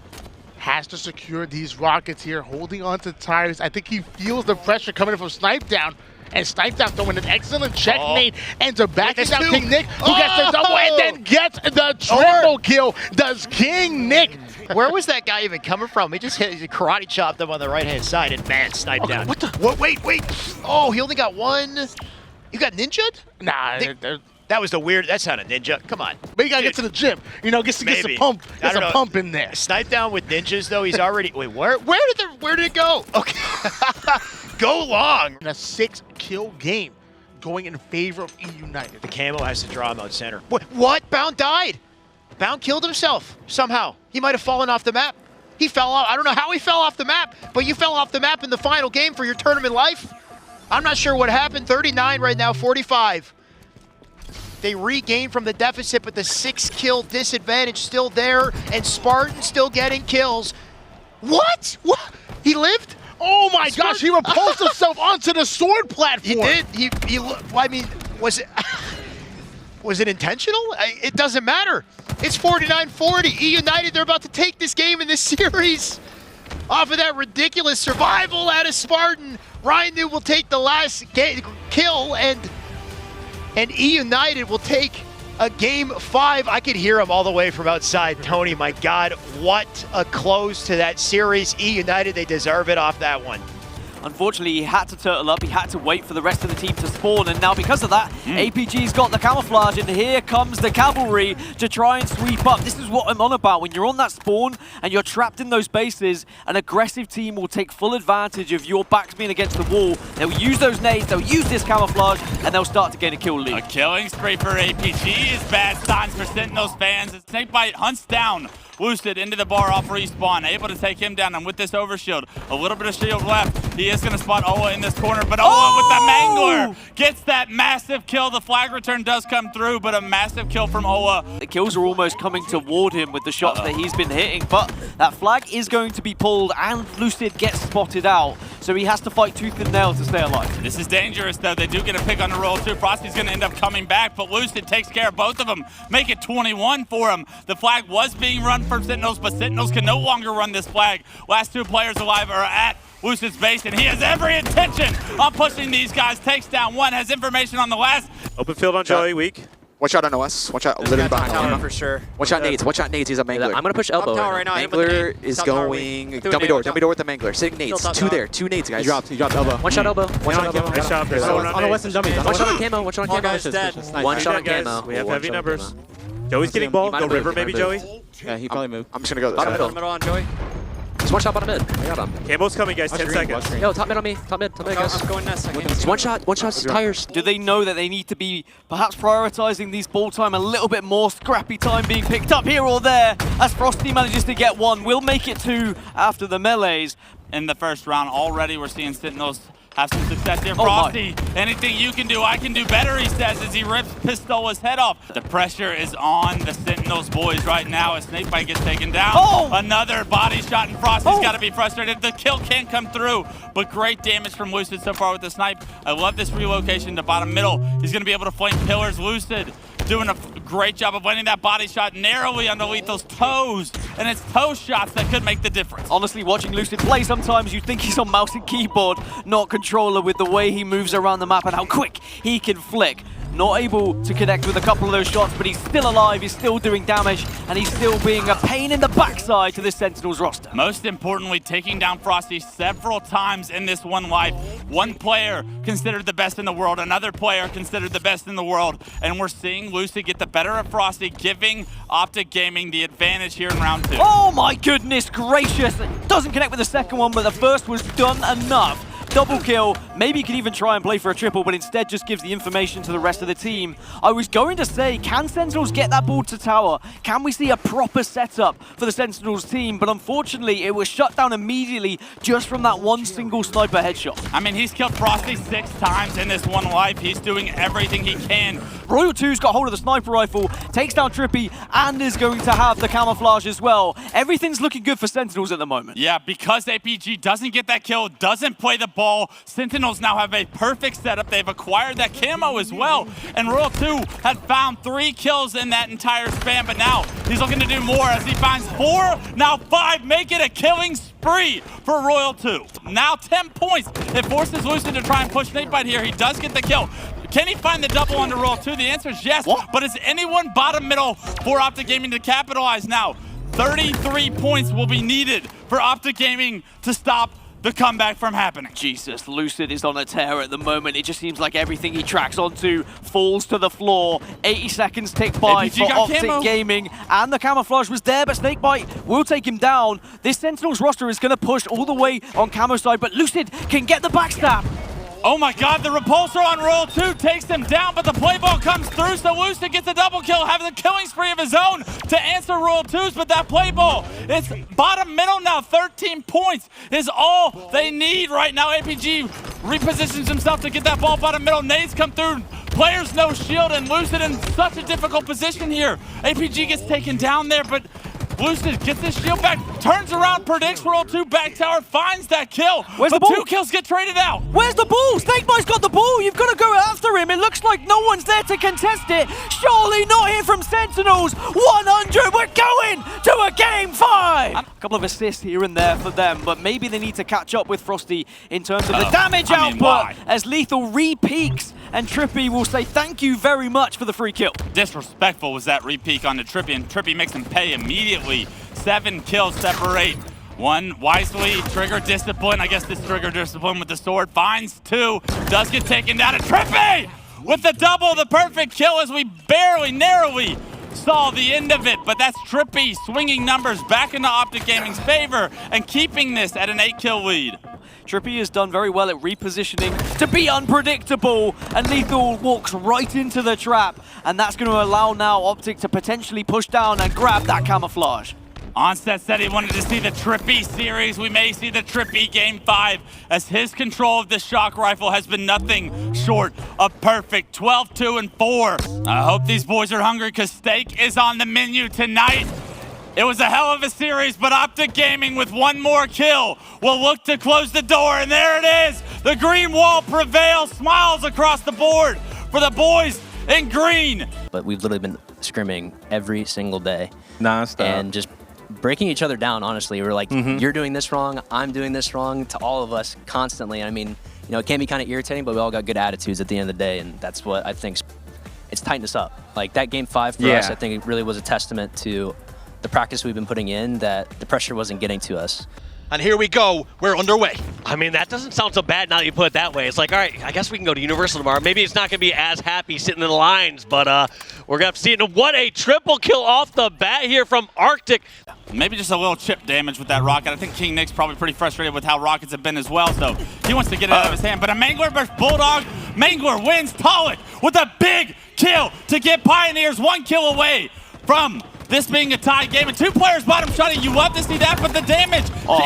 Has to secure these rockets here, holding on to tires. I think he feels the pressure coming from Snipe Down. And Snipe Down throwing an excellent checkmate and to back it down King Nick, who gets the double and then gets the triple kill. Does King Nick? Where was that guy even coming from? He just karate chopped him on the right-hand side, and man, Snipe Down. What the? What? Wait. Oh, he only got one. You got ninja'd? Nah, that was the weird. That's not a ninja. Come on. But you gotta get to the gym. You know, gets to get some pump. There's a pump in there. Snipe Down with ninjas though. He's already. Wait, where did it go? Okay. Go long. In a 6-kill game, going in favor of eUnited. The camo has to draw him out center. What? Bound died. Bound killed himself somehow. He might have fallen off the map. He fell off. I don't know how he fell off the map, but you fell off the map in the final game for your tournament life. I'm not sure what happened. 39 right now, 45. They regained from the deficit, but the 6-kill disadvantage still there, and Spartan still getting kills. What? He lived? Oh my gosh, he repulsed himself onto the sword platform. He did. I mean, was it intentional? It doesn't matter. It's 49-40. eUnited, they're about to take this game in this series. Off of that ridiculous survival out of Spartan, Ryan will take the last kill, and eUnited will take a game 5. I could hear him all the way from outside. Tony, my God, what a close to that series. eUnited, they deserve it off that one. Unfortunately, he had to turtle up. He had to wait for the rest of the team to spawn. And now because of that, APG's got the camouflage. And here comes the cavalry to try and sweep up. This is what I'm on about. When you're on that spawn and you're trapped in those bases, an aggressive team will take full advantage of your backs being against the wall. They'll use those nades, they'll use this camouflage, and they'll start to gain a kill lead. A killing spree for APG is bad signs for Sentinels fans. Snakebite hunts down Woosted into the bar off respawn, able to take him down, and with this overshield, a little bit of shield left. He is going to spot Oa in this corner, but Oa with the Mangler gets that massive kill. The flag return does come through, but a massive kill from Oa. The kills are almost coming toward him with the shots that he's been hitting, but that flag is going to be pulled, and Lucid gets spotted out, so he has to fight tooth and nail to stay alive. This is dangerous, though. They do get a pick on the roll, too. Frosty's going to end up coming back, but Lucid takes care of both of them. Make it 21 for him. The flag was being run for Sentinels, but Sentinels can no longer run this flag. Last 2 players alive are at Lucid's base, and he has every intention on pushing these guys. Takes down one, has information on the last. Open field on Joey, weak. Watch out on OS. Watch out literally behind him. For sure. Watch out nades. Watch out nades. He's a mangler. I'm going to push elbow right now. Mangler is going. Dummy door with the mangler. Sitting nades. 2 there. 2 nades, guys. He dropped elbow. One shot elbow. One shot elbow. Nice job. On the west and dummy. One shot on camo. One shot on camo. One shot on camo. We have heavy numbers. Joey's getting ball. Go river maybe, Joey. Yeah, he probably moved. I'm just going to go this side. Middle on Joey. Just one shot bottom mid. I got him. Camo's coming, guys. 10 seconds. Yo, top mid on me. Top mid, guys. I'm going nest. One shot tires. Do they know that they need to be perhaps prioritizing these ball time a little bit more? Scrappy time being picked up here or there as Frosty manages to get one. We'll make it 2 after the melees. In the first round already, we're seeing Sentinels have some success here. Frosty, anything you can do, I can do better, he says as he rips Pistola's head off. The pressure is on the Sentinels boys right now as Snakebite gets taken down. Another body shot, and Frosty's got to be frustrated. The kill can't come through, but great damage from Lucid so far with the snipe. I love this relocation to bottom middle. He's going to be able to flank pillars. Lucid doing a great job of winning that body shot narrowly under Lethal's toes, and it's toe shots that could make the difference. Honestly, watching Lucid play, sometimes you think he's on mouse and keyboard, not controller, with the way he moves around the map and how quick he can flick. not able to connect with a couple of those shots, but he's still alive, he's still doing damage, and he's still being a pain in the backside to this Sentinels roster. Most importantly, taking down Frosty several times in this one life. One player considered the best in the world, another player considered the best in the world, and we're seeing Lucid get the better of Frosty, giving OpTic Gaming the advantage here in round 2. Oh my goodness gracious! Doesn't connect with the second one, but the first was done enough. Double kill, maybe he could even try and play for a triple, but instead just gives the information to the rest of the team. I was going to say, can Sentinels get that ball to tower? Can we see a proper setup for the Sentinels team? But unfortunately, it was shut down immediately just from that one single sniper headshot. I mean, he's killed Frosty 6 times in this one life. He's doing everything he can. Royal 2's got hold of the sniper rifle, takes down Trippy, and is going to have the camouflage as well. Everything's looking good for Sentinels at the moment. Yeah, because APG doesn't get that kill, doesn't play the ball, Sentinels now have a perfect setup. They've acquired that camo as well. And Royal 2 had found 3 kills in that entire span, but now he's looking to do more as he finds 4, now 5, make it a killing spree for Royal 2. Now 10 points. It forces Lucid to try and push Snakebite here. He does get the kill. Can he find the double under Royal 2? The answer is yes, but is anyone bottom middle for OpTic Gaming to capitalize now? 33 points will be needed for OpTic Gaming to stop the comeback from happening. Jesus, Lucid is on a tear at the moment. It just seems like everything he tracks onto falls to the floor. 80 seconds tick by for OpTic Gaming, and the camouflage was there, but Snakebite will take him down. This Sentinels roster is going to push all the way on camo side, but Lucid can get the backstab. Oh my god, the repulsor on Royal 2 takes him down, but the play ball comes through, so Lucid gets a double kill, having a killing spree of his own to answer Royal 2's, but that play ball, it's bottom middle now. 13 points is all they need right now. APG repositions himself to get that ball bottom middle. Nades come through, players no shield, and Lucid in such a difficult position here. APG gets taken down there, but Lucid gets his shield back, turns around, predicts Royal 2 back tower, finds that kill. Where's the ball? 2 kills get traded out. Where's the ball? Snakebite's got the ball. You've got to go after him. It looks like no one's there to contest it. Surely not here from Sentinels. 100. We're going to a game 5. A couple of assists here and there for them, but maybe they need to catch up with Frosty in terms of the damage output as Lethal re-peaks, and Trippy will say thank you very much for the free kill. Disrespectful was that re-peak onto Trippy, and Trippy makes him pay immediately. 7 kills separate. 1 wisely, trigger discipline. I guess this trigger discipline with the sword finds 2. Does get taken down, and Trippy with the double, the perfect kill as we barely, narrowly saw the end of it. But that's Trippy swinging numbers back into OpTic Gaming's favor and keeping this at an 8-kill lead. Trippy has done very well at repositioning to be unpredictable, and Lethal walks right into the trap, and that's going to allow now OpTic to potentially push down and grab that camouflage. Onset said he wanted to see the Trippy series. We may see the Trippy Game 5 as his control of the shock rifle has been nothing short of perfect. 12, 2, and 4. I hope these boys are hungry because steak is on the menu tonight. It was a hell of a series, but OpTic Gaming with 1 more kill will look to close the door, and there it is. The green wall prevails, smiles across the board for the boys in green. But we've literally been scrimming every single day. Non-stop. And just breaking each other down, honestly. We're like, you're doing this wrong, I'm doing this wrong, to all of us constantly. I mean, you know, it can be kind of irritating, but we all got good attitudes at the end of the day, and that's what I think it's tightened us up. Like that Game 5 for us, I think it really was a testament to the practice we've been putting in, that the pressure wasn't getting to us. And here we go, we're underway. I mean, that doesn't sound so bad now that you put it that way. It's like, all right, I guess we can go to Universal tomorrow. Maybe it's not going to be as happy sitting in the lines, but we're going to have to see it. And what a triple kill off the bat here from OpTic. Maybe just a little chip damage with that rocket. I think King Nick's probably pretty frustrated with how rockets have been as well, so he wants to get it out of his hand. But a Mangler versus Bulldog. Mangler wins. Talik with a big kill to get Pioneers 1 kill away from this being a tie game, and 2 players bottom shotting. You love to see that, but the damage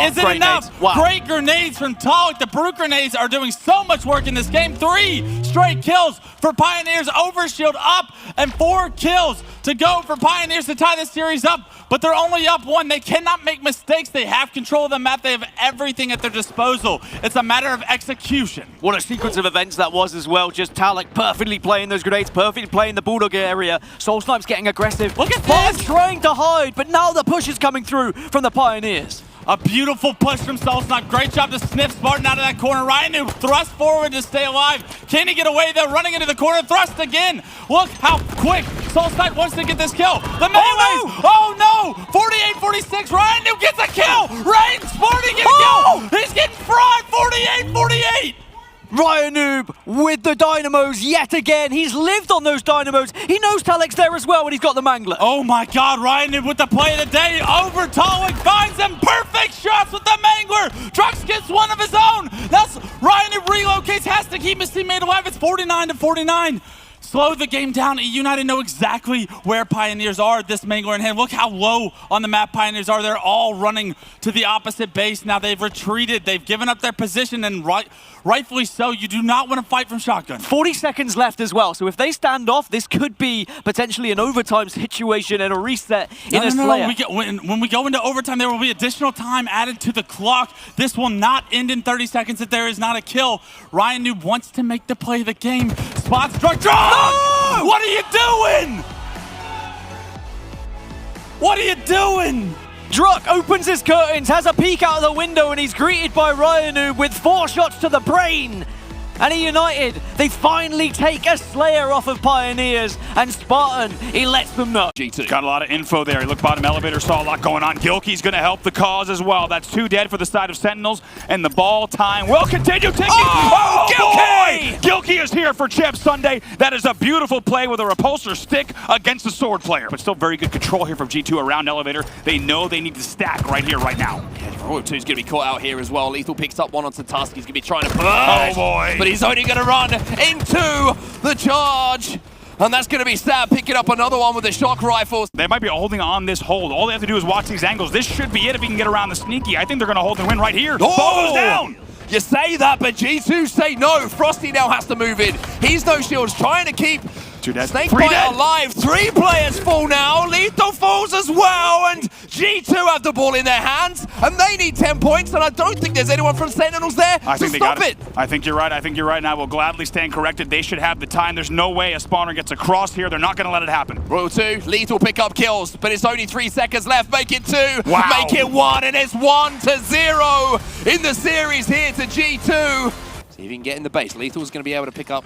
isn't enough. Wow. Great grenades from Talik. The Brute grenades are doing so much work in this game. 3 straight kills for Pioneers. Overshield up, and 4 kills to go for Pioneers to tie this series up. But they're only up 1. They cannot make mistakes. They have control of the map. They have everything at their disposal. It's a matter of execution. What a sequence of events that was as well. Just Talik perfectly playing those grenades, perfectly playing the Bulldog area. Soul Snipe's getting aggressive. Look at this! Trying to hide, but now the push is coming through from the Pioneers. A beautiful push from Solsnot. Great job to sniff Spartan out of that corner. Ryan Noob thrust forward to stay alive. Can he get away? They're running into the corner. Thrust again. Look how quick Solsnite wants to get this kill. The melees. Oh no! 48-46. Ryan Noob gets a kill. Ryan Spartan gets a kill. He's getting fried. 48-48. Ryan Noob with the dynamos yet again. He's lived on those dynamos. He knows Talek's there as well when he's got the Mangler. Oh my God, Ryan Noob with the play of the day. Over Talek, finds him. Perfect shots with the Mangler. Drux gets one of his own. That's Ryan Noob relocates, has to keep his teammate alive. It's 49-49. Slow the game down. eUnited know exactly where Pioneers are. This Mangler in hand. Look how low on the map Pioneers are. They're all running to the opposite base. Now they've retreated. They've given up their position, and rightfully so. You do not want to fight from shotgun. 40 seconds left as well. So if they stand off, this could be potentially an overtime situation and a reset in a Slayer. When we go into overtime, there will be additional time added to the clock. This will not end in 30 seconds if there is not a kill. Ryan Noob wants to make the play of the game. Spots Drug. No! What are you doing? What are you doing? Druk opens his curtains, has a peek out of the window, and he's greeted by Ryan Noob with 4 shots to the brain. And eUnited, they finally take a Slayer off of Pioneers, and Spartan, he lets them know. G2. Got a lot of info there. He looked bottom elevator, saw a lot going on. Gilkey's going to help the cause as well. That's 2 dead for the side of Sentinels, and the ball time will continue ticking. Oh, Gilkey! Gilkey is here for Champ Sunday. That is a beautiful play with a repulsor stick against the sword player. But still very good control here from G2 around elevator. They know they need to stack right here, right now. Royal 2's going to be caught out here as well. Lethal picks up one onto Tusk. He's going to be trying to push. Oh, boy. But he's only going to run into the charge. And that's going to be Stab picking up another one with the shock rifles. They might be holding on this hold. All they have to do is watch these angles. This should be it if he can get around the sneaky. I think they're going to hold and win right here. Oh! Ball goes down. You say that, but G2 say no. Frosty now has to move in. He's no shields, trying to keep Snakebite alive. 3 players fall now. Lethal falls as well, and G2 have the ball in their hands, and they need 10 points, and I don't think there's anyone from Sentinels there to stop it. I think you're right. I think you're right, and I will gladly stand corrected. They should have the time. There's no way a spawner gets across here. They're not going to let it happen. Royal 2, Lethal pick up kills, but it's only 3 seconds left. Make it 2. Wow. Make it 1, and it's 1-0 in the series here to G2. See if he can get in the base. Lethal's going to be able to pick up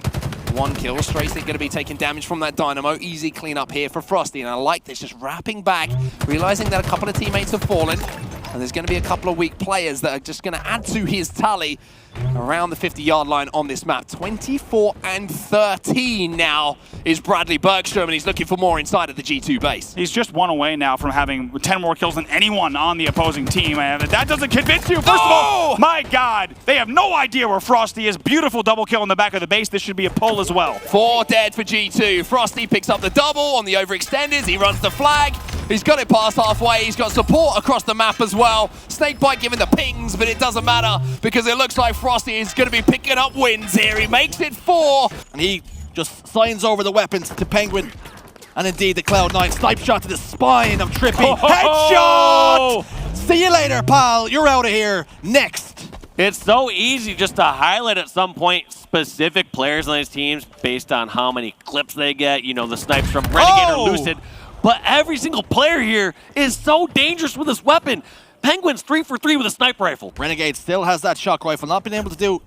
1 kill. Straysik going to be taking damage from that Dynamo. Easy clean up here for Frosty, and I like this, just wrapping back, realizing that a couple of teammates have fallen, and there's going to be a couple of weak players that are just going to add to his tally around the 50-yard line on this map. 24-13 now is Bradley Bergstrom, and he's looking for more inside of the G2 base. He's just 1 away now from having 10 more kills than anyone on the opposing team, and if that doesn't convince you, first of all, my God, they have no idea where Frosty is. Beautiful double kill in the back of the base. This should be a pull as well. 4 dead for G2. Frosty picks up the double on the overextenders. He runs the flag. He's got it past halfway. He's got support across the map as well. Snakebite giving the pings, but it doesn't matter because it looks like Frosty is going to be picking up wins here. He makes it 4. And he just signs over the weapons to Penguin. And indeed, the Cloud9 snipe shot to the spine of Trippy. Headshot! See you later, pal. You're out of here. Next. It's so easy just to highlight at some point specific players on these teams based on how many clips they get. You know, the snipes from Renegade or Lucid. But every single player here is so dangerous with this weapon. Penguin's 3 for 3 with a sniper rifle. Renegade still has that shock rifle, not being able to do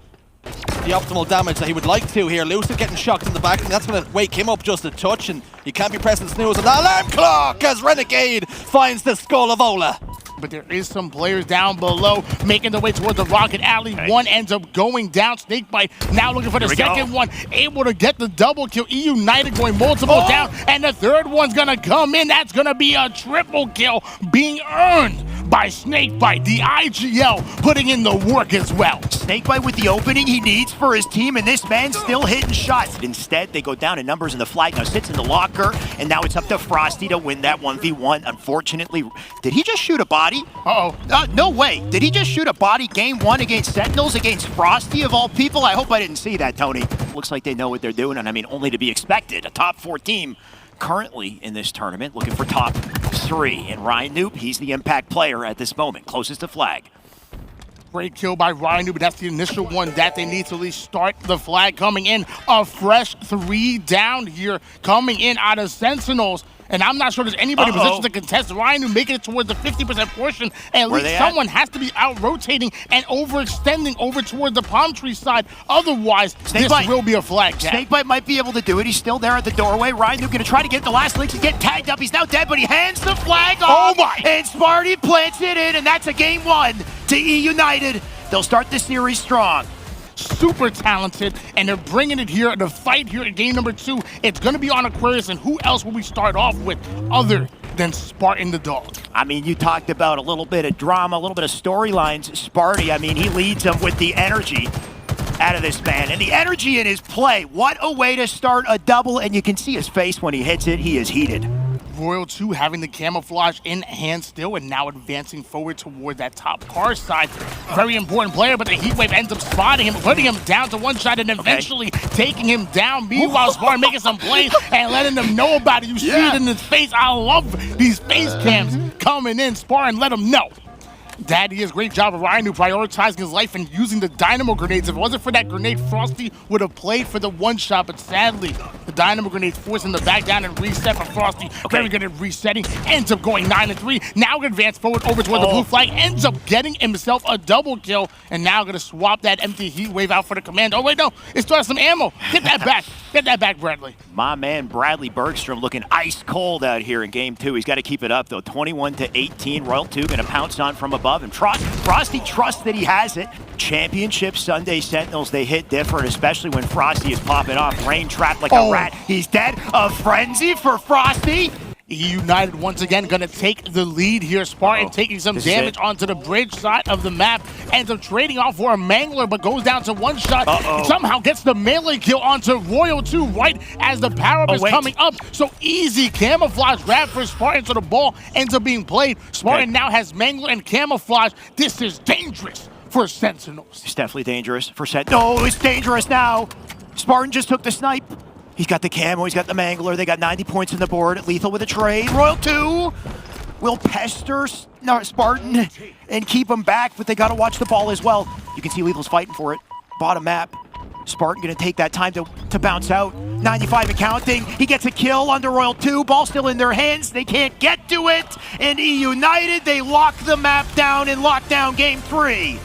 the optimal damage that he would like to here. Lucid getting shocked in the back, and that's going to wake him up just a touch, and you can't be pressing snooze on the alarm clock as Renegade finds the skull of Ola. But there is some players down below making their way towards the Rocket Alley. One ends up going down. Snakebite now looking for the second one. Able to get the double kill. eUnited going multiple down. And the third one's going to come in. That's going to be a triple kill being earned by Snakebite. The IGL putting in the work as well. Snakebite with the opening he needs for his team, and this man's still hitting shots. Instead, they go down in numbers, and the flag now sits in the locker, and now it's up to Frosty to win that 1v1. Unfortunately, did he just shoot a body? No way. Did he just shoot a body game 1 against Sentinels, against Frosty of all people? I hope I didn't see that, Tony. Looks like they know what they're doing, and I mean, only to be expected. A top 4 team currently in this tournament, looking for top 3. And Ryan Noob, he's the impact player at this moment, closest to flag. Great kill by Ryan Noob, but that's the initial one that they need to at least start the flag coming in. A fresh 3 down here coming in out of Sentinels. And I'm not sure there's anybody in position to contest. Ryan making it towards the 50% portion. And at least someone has to be out-rotating and overextending over toward the palm tree side. Otherwise, this will be a flag gap. Snakebite might be able to do it. He's still there at the doorway. Ryan going to try to get the last link. He's getting tagged up. He's now dead, but he hands the flag off. Oh my! And Sparty plants it in, and that's a game 1 to eUnited. They'll start the series strong. Super talented, and they're bringing it here. The fight here in game number 2, it's going to be on Aquarius, and who else will we start off with other than Spartan the dog? I mean, you talked about a little bit of drama, a little bit of storylines. Sparty, I mean, he leads them with the energy out of this man, and the energy in his play. What a way to start a double, and you can see his face when he hits it. He is heated. Royal 2 having the camouflage in hand still and now advancing forward toward that top car side. Very important player, but the heat wave ends up spotting him, putting him down to one shot and eventually taking him down. Meanwhile, Spartan making some plays and letting them know about it. You see it in his face. I love these face cams coming in. Spartan let him know. Daddy is great job of Ryan prioritizing his life and using the dynamo grenades. If it wasn't for that grenade, Frosty would have played for the one shot, but sadly, the dynamo grenades forced him to back down and reset for Frosty. Very good at resetting, ends up going 9-3. Now gonna advance forward over toward the blue flag, ends up getting himself a double kill, and now gonna swap that empty heat wave out for the command. Oh wait, no, it still has some ammo. Get that back. Get that back, Bradley. My man Bradley Bergstrom looking ice cold out here in game 2. He's got to keep it up though. 21-18. Royal 2 gonna pounce on from above, and Frosty trusts that he has it. Championship Sunday Sentinels, they hit different, especially when Frosty is popping off. Rain trapped like a rat. He's dead. A frenzy for Frosty. eUnited once again gonna take the lead here. Spartan taking some damage onto the bridge side of the map. Ends up trading off for a Mangler, but goes down to one shot. Somehow gets the melee kill onto Royal 2 right as the power-up is coming up. So easy camouflage grab for Spartan, so the ball ends up being played. Spartan now has Mangler and camouflage. This is dangerous for Sentinels. It's definitely dangerous for Sentinels. No, it's dangerous now. Spartan just took the snipe. He's got the camo, he's got the Mangler, they got 90 points on the board. Lethal with a trade. Royal 2 will pester Spartan and keep him back, but they gotta watch the ball as well. You can see Lethal's fighting for it. Bottom map. Spartan gonna take that time to bounce out. 95 and counting. He gets a kill under Royal 2. Ball still in their hands. They can't get to it. And eUnited, they lock the map down and lock down game 3.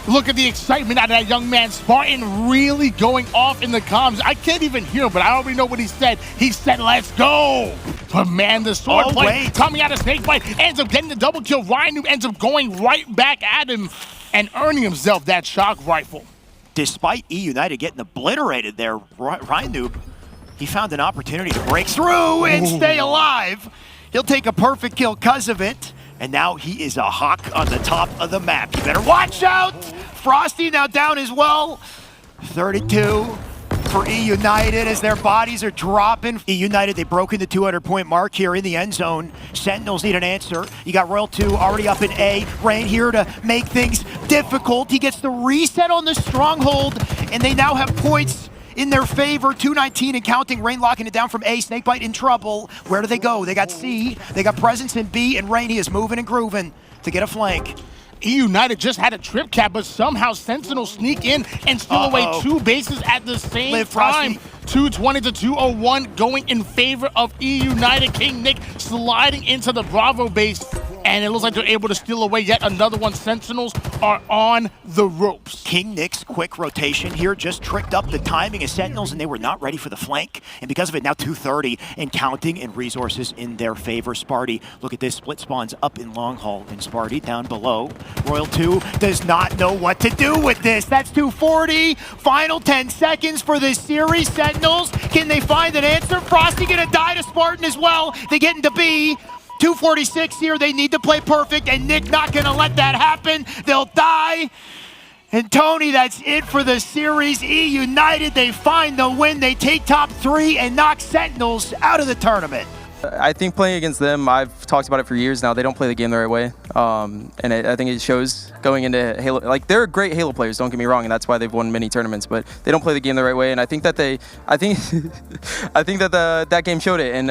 Look at the excitement out of that young man. Spartan really going off in the comms. I can't even hear him, but I already know what he said. He said, let's go. But man, the sword play coming out of Snakebite ends up getting the double kill. Ryan ends up going right back at him and earning himself that shock rifle. Despite eUnited getting obliterated there, Ryan Noob, he found an opportunity to break through and stay alive. He'll take a perfect kill because of it. And now he is a hawk on the top of the map. You better watch out! Frosty now down as well. 32 for eUnited as their bodies are dropping. eUnited, they broke in the 200-point mark here in the end zone. Sentinels need an answer. You got Royal 2 already up in A. Rain here to make things difficult. He gets the reset on the stronghold, and they now have points in their favor. 219 and counting. Rain locking it down from A. Snakebite in trouble. Where do they go? They got C. They got presence in B, and Rain, he is moving and grooving to get a flank. eUnited just had a trip cap, but somehow Sentinels sneak in and steal away 2 bases at the same time. 220 to 201 going in favor of eUnited. King Nick sliding into the Bravo base, and it looks like they're able to steal away yet another one. Sentinels are on the ropes. King Nick's quick rotation here just tricked up the timing of Sentinels, and they were not ready for the flank. And because of it, now 230 and counting, and resources in their favor. Sparty, look at this, split spawns up in long haul, and Sparty down below. Royal 2 does not know what to do with this. That's 240. Final 10 seconds for this series. Sentinels, can they find an answer? Frosty gonna die to Spartan as well. They get into B. 246 here, they need to play perfect, and Nick not gonna let that happen. They'll die. And Tony, that's it for the series. eUnited, they find the win. They take top 3 and knock Sentinels out of the tournament. I think playing against them, I've talked about it for years now, they don't play the game the right way. And I think it shows going into Halo. Like, they're great Halo players, don't get me wrong, and that's why they've won many tournaments, but they don't play the game the right way. And I think that I think that that game showed it. And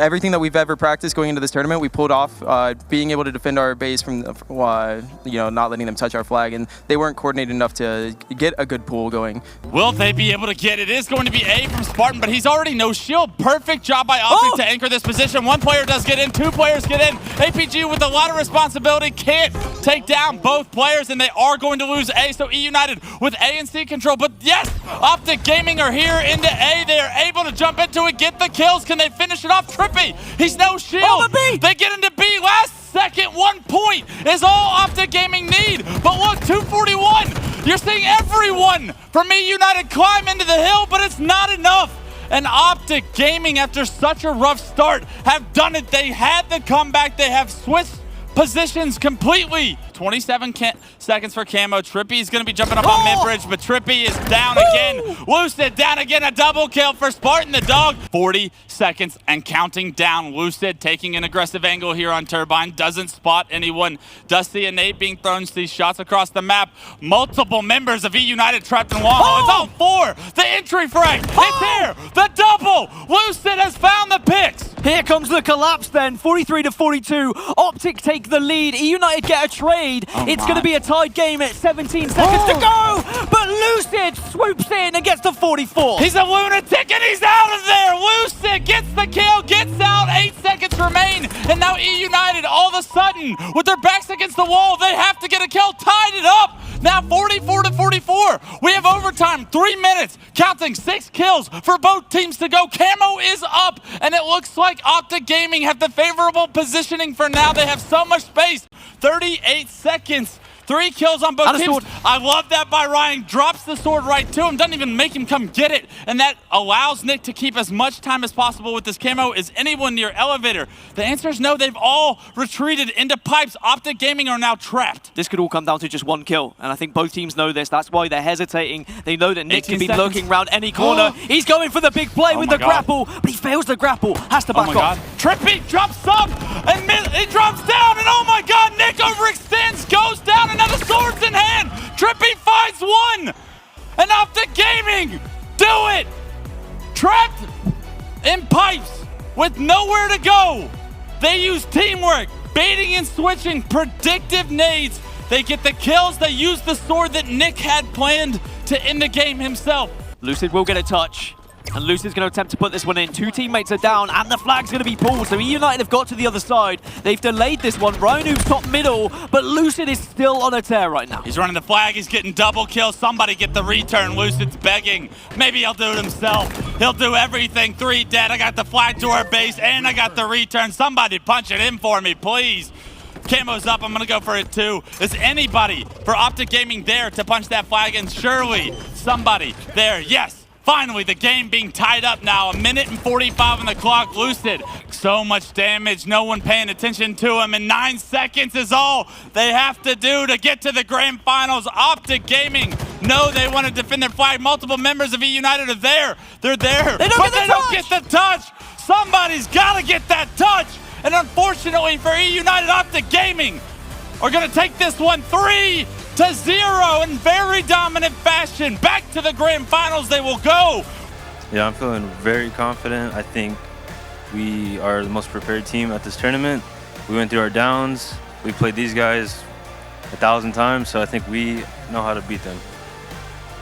everything that we've ever practiced going into this tournament, we pulled off, being able to defend our base from, not letting them touch our flag. And they weren't coordinated enough to get a good pool going. Will they be able to get it? It is going to be A from Spartan, but he's already no shield. Perfect job by OpTic to anchor for this position. One player does get in, two players get in. APG with a lot of responsibility can't take down both players, and they are going to lose A, so eUnited with A and C control. But yes, OpTic Gaming are here into A. They are able to jump into it, get the kills. Can they finish it off? Trippy, he's no shield. Oh, the B. They get into B. Last second, 1 point is all OpTic Gaming need. But look, 241. You're seeing everyone from eUnited climb into the hill, but it's not enough. And OpTic Gaming, after such a rough start, have done it. They had the comeback. They have switched positions completely. 27 seconds for Camo. Trippy's going to be jumping up on mid-bridge, but Trippy is down again. Lucid down again, a double kill for Spartan the dog. 40 seconds and counting down. Lucid taking an aggressive angle here on Turbine. Doesn't spot anyone. Does see a nade being thrown. Sees shots across the map. Multiple members of eUnited trapped in long haul. It's all four. The entry frag. It's here. The double. Lucid has found the picks. Here comes the collapse then. 43 to 42. OpTic take the lead. eUnited get a trade. It's going to be a tied game at 17 seconds to go. But Lucid swoops in and gets to 44. He's a lunatic and he's out of there. Lucid gets the kill, gets out. 8 seconds remain. And now eUnited all of a sudden, with their backs against the wall, they have to get a kill. Tied it up. Now 44 to 44. We have overtime, 3 minutes, counting 6 kills for both teams to go. Camo is up, and it looks like OpTic Gaming have the favorable positioning for now. They have so much space. 38 seconds. 3 kills on both teams. I love that by Ryan. Drops the sword right to him. Doesn't even make him come get it. And that allows Nick to keep as much time as possible with this camo. Is anyone near elevator? The answer is no. They've all retreated into pipes. OpTic Gaming are now trapped. This could all come down to just 1 kill. And I think both teams know this. That's why they're hesitating. They know that Nick can be lurking around any corner. He's going for the big play with the grapple. But he fails the grapple. Has to back off. Trippy jumps up and he drops down. And oh my God, Nick overextends, goes down. Another sword's in hand. Trippy finds one. And OpTic Gaming do it. Trapped in pipes with nowhere to go. They use teamwork, baiting and switching, predictive nades. They get the kills. They use the sword that Nick had planned to end the game himself. Lucid will get a touch. And Lucid's going to attempt to put this one in. 2 teammates are down, and the flag's going to be pulled. So eUnited have got to the other side. They've delayed this one. Rhino's top middle, but Lucid is still on a tear right now. He's running the flag. He's getting double kills. Somebody get the return. Lucid's begging. Maybe he'll do it himself. He'll do everything. 3 dead. I got the flag to our base, and I got the return. Somebody punch it in for me, please. Camo's up. I'm going to go for it too. Is anybody for OpTic Gaming there to punch that flag in? Surely somebody there. Yes. Finally, the game being tied up now. 1 minute and 45 on the clock. Lucid, so much damage. No one paying attention to him. And 9 seconds is all they have to do to get to the grand finals. OpTic Gaming know they want to defend their flag. Multiple members of eUnited are there. They're there. They don't get the touch. Somebody's got to get that touch. And unfortunately for eUnited, OpTic Gaming are going to take this one 3-0 in very dominant fashion. Back to the grand finals they will go. Yeah, I'm feeling very confident. I think we are the most prepared team at this tournament. We went through our downs. We played these guys 1,000 times, so I think we know how to beat them.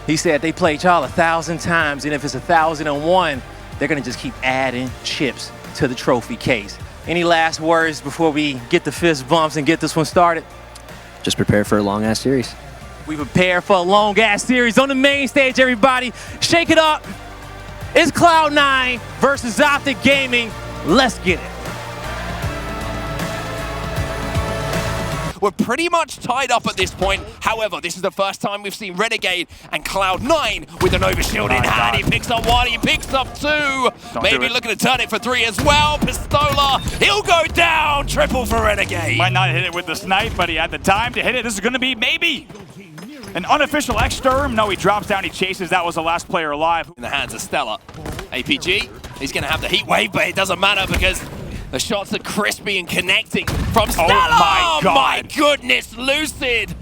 He said they played y'all 1,000 times, and if it's 1,001, they're going to just keep adding chips to the trophy case. Any last words before we get the fist bumps and get this one started? Just prepare for a long-ass series. We prepare for a long-ass series on the main stage, everybody. Shake it up. It's Cloud9 versus OpTic Gaming. Let's get it. We're pretty much tied up at this point. However, this is the first time we've seen Renegade and Cloud9 with an overshield in hand. He picks up 1, he picks up 2. Maybe looking to turn it for 3 as well. Pistola, he'll go down. Triple for Renegade. Might not hit it with the snipe, but he had the time to hit it. This is going to be maybe an unofficial X-Sturm. No, he drops down, he chases. That was the last player alive. In the hands of Stella. APG, he's going to have the heat wave, but it doesn't matter because the shots are crispy and connecting from Stella. Oh my God. My goodness, Lucid.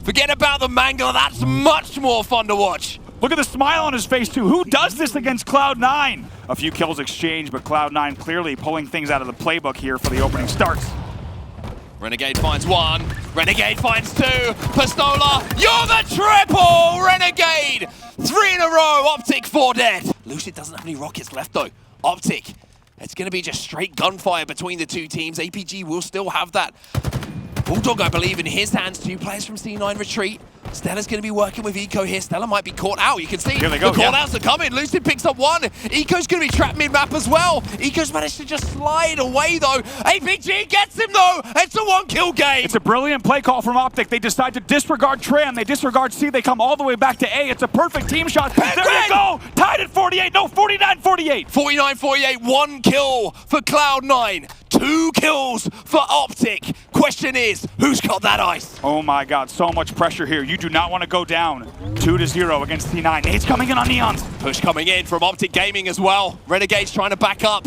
Forget about the mangler. That's much more fun to watch. Look at the smile on his face, too. Who does this against Cloud9? A few kills exchanged, but Cloud9 clearly pulling things out of the playbook here for the opening starts. Renegade finds 1. Renegade finds 2. Pistola, you're the triple! Renegade! 3 in a row. OpTic 4 dead. Lucid doesn't have any rockets left, though. OpTic It's going to be just straight gunfire between the two teams. APG will still have that Bulldog, I believe, in his hands. 2 players from C9 retreat. Stella's going to be working with Eco here. Stella might be caught out. You can see Here they go, the call-outs are coming. Lucid picks up 1. Eco's going to be trapped mid-map as well. Eco's managed to just slide away, though. APG gets him, though. It's a 1-kill game. It's a brilliant play call from OpTic. They decide to disregard Tram. They disregard C. They come all the way back to A. It's a perfect team shot. There you go. Tied at 48. No, 49-48. 49-48. 1 kill for Cloud9. 2 kills for OpTic. Question is, who's got that ice? Oh my God, so much pressure here. You do not want to go down 2-0 against C9. It's coming in on Neons. Push coming in from OpTic Gaming as well. Renegade's trying to back up.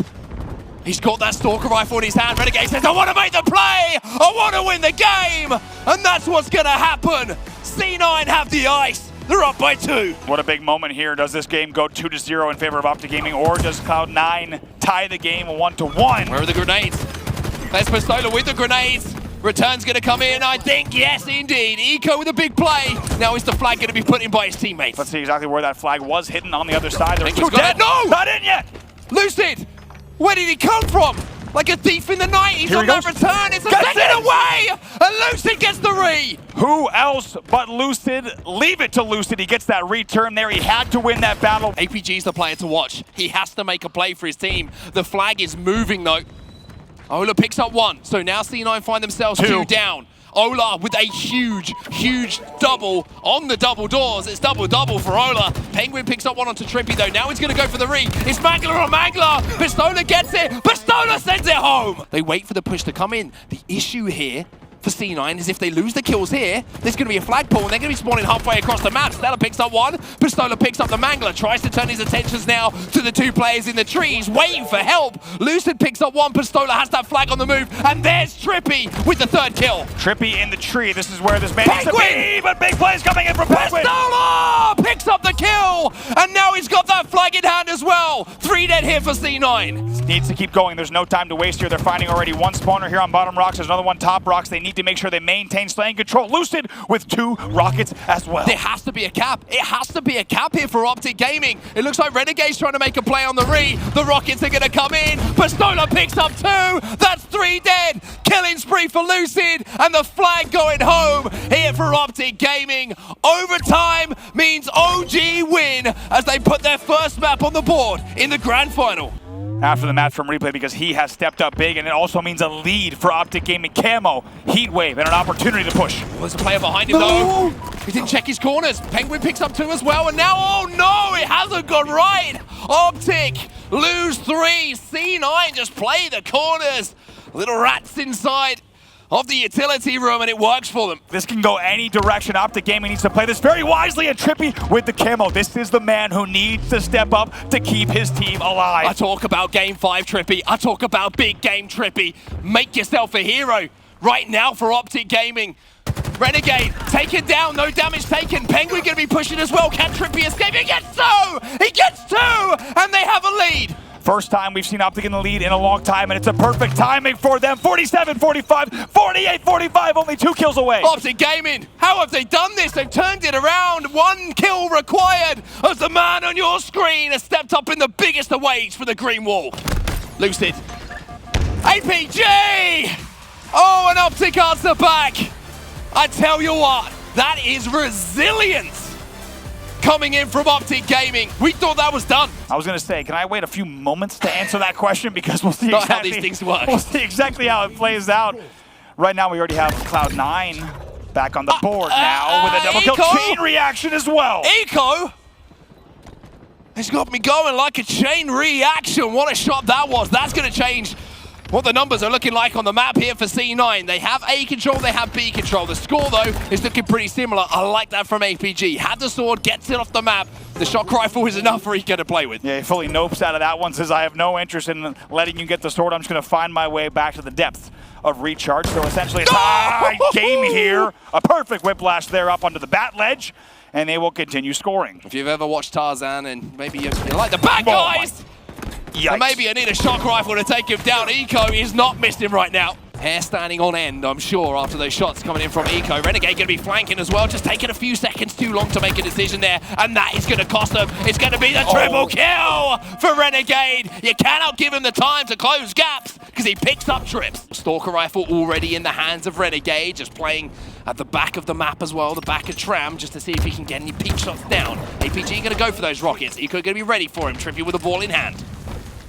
He's got that Stalker rifle in his hand. Renegade says, I want to make the play. I want to win the game. And that's what's going to happen. C9 have the ice. They're up by 2. What a big moment here. Does this game go 2-0 in favor of OpTic Gaming, or does Cloud9 tie the game 1-1? Where are the grenades? There's Pistola with the grenades. Return's going to come in, I think. Yes, indeed. Eco with a big play. Now is the flag going to be put in by his teammates? Let's see exactly where that flag was hidden on the other side. There's two dead. No! Not in yet! Lucid! Where did he come from? Like a thief in the night. He's on that return. It's a second away! And Lucid gets the re! Who else but Lucid? Leave it to Lucid. He gets that return there. He had to win that battle. APG's the player to watch. He has to make a play for his team. The flag is moving, though. Ola picks up 1. So now C9 find themselves 2 down. Ola with a huge double on the double doors. It's double-double for Ola. Penguin picks up 1 onto Trippy, though. Now he's going to go for the re. It's Mangler on Mangler. Pistola gets it. Pistola sends it home. They wait for the push to come in. The issue here for C9 is if they lose the kills here, there's going to be a flagpole, and they're going to be spawning halfway across the map. Stella picks up 1. Pistola picks up the Mangler. Tries to turn his attentions now to the 2 players in the trees, waiting for help. Lucid picks up 1. Pistola has that flag on the move, and there's Trippy with the 3rd kill. Trippy in the tree. This is where this man needs to be, but big plays coming in from Penguin. Pistola picks up the kill, and now he's got that flag in hand as well. 3 dead here for C9. Needs to keep going. There's no time to waste here. They're finding already 1 spawner here on bottom rocks. There's another 1 top rocks. They need to make sure they maintain slaying control. Lucid with 2 rockets as well. There has to be a cap. It has to be a cap here for OpTic Gaming. It looks like Renegade's trying to make a play on the re. The rockets are going to come in. Pistola picks up 2. That's 3 dead. Killing spree for Lucid, and the flag going home here for OpTic Gaming. Overtime means OG win as they put their first map on the board in the grand final. After the match from replay, because he has stepped up big, and it also means a lead for OpTic Gaming. Camo, Heatwave, and an opportunity to push. Well, there's a player behind him, though. He didn't check his corners. Penguin picks up 2 as well, and now, oh no, it hasn't gone right. OpTic lose 3. C9 just play the corners. Little rats inside of the utility room, and it works for them. This can go any direction. OpTic Gaming needs to play this very wisely, and Trippy with the camo. This is the man who needs to step up to keep his team alive. I talk about Game 5 Trippy. I talk about big game Trippy. Make yourself a hero right now for OpTic Gaming. Renegade taken down, no damage taken. Penguin going to be pushing as well. Can Trippy escape? He gets 2! He gets 2! And they have a lead. First time we've seen OpTic in the lead in a long time, and it's a perfect timing for them. 47-45, 48-45, only 2 kills away. OpTic Gaming, how have they done this? They've turned it around. 1 kill required as the man on your screen has stepped up in the biggest of ways for the green wall. Lucid. APG! Oh, and OpTic answer back. I tell you what, that is resilience coming in from OpTic Gaming. We thought that was done. I was going to say, can I wait a few moments to answer that question? Because we'll see Not exactly how these things work. We'll see exactly how it plays out. Right now, we already have Cloud9 back on the board now with a double kill chain reaction as well. Eco has got me going like a chain reaction. What a shot that was. That's going to change what the numbers are looking like on the map here for C9. They have A control, they have B control. The score, though, is looking pretty similar. I like that from APG. Had the sword, gets it off the map. The shock rifle is enough for Eco to play with. Yeah, he fully nopes out of that one. Says, I have no interest in letting you get the sword. I'm just going to find my way back to the depths of recharge. So essentially, it's a tie game here. A perfect whiplash there up onto the bat ledge. And they will continue scoring. If you've ever watched Tarzan and maybe you like the bad guys, Yikes. and maybe you need a shock rifle to take him down. Eco is not missing right now. Hair standing on end, I'm sure, after those shots coming in from Eco. Renegade going to be flanking as well, just taking a few seconds too long to make a decision there, and that is going to cost them. It's going to be the triple kill for Renegade. You cannot give him the time to close gaps because he picks up trips. Stalker rifle already in the hands of Renegade, just playing at the back of the map as well, the back of Tram, just to see if he can get any peak shots down. APG going to go for those rockets. Eco going to be ready for him. Trippy with the ball in hand.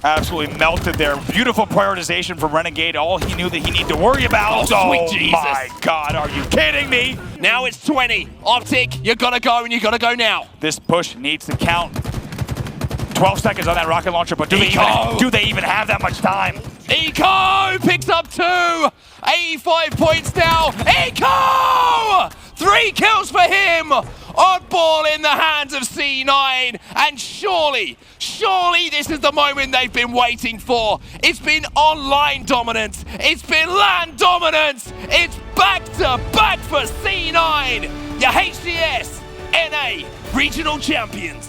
Absolutely melted there. Beautiful prioritization from Renegade. All he knew that he needed to worry about. Oh, sweet Jesus. My God, are you kidding me? Now it's 20. OpTic, you gotta go, and you gotta go now. This push needs to count. 12 seconds on that rocket launcher, but do they even have that much time? Eco picks up 2. 85 points now. Eco! 3 kills for him. Oddball in the hands of C9, and surely this is the moment they've been waiting for. It's been online dominance, it's been LAN dominance, it's back to back for C9, your HCS NA regional champions.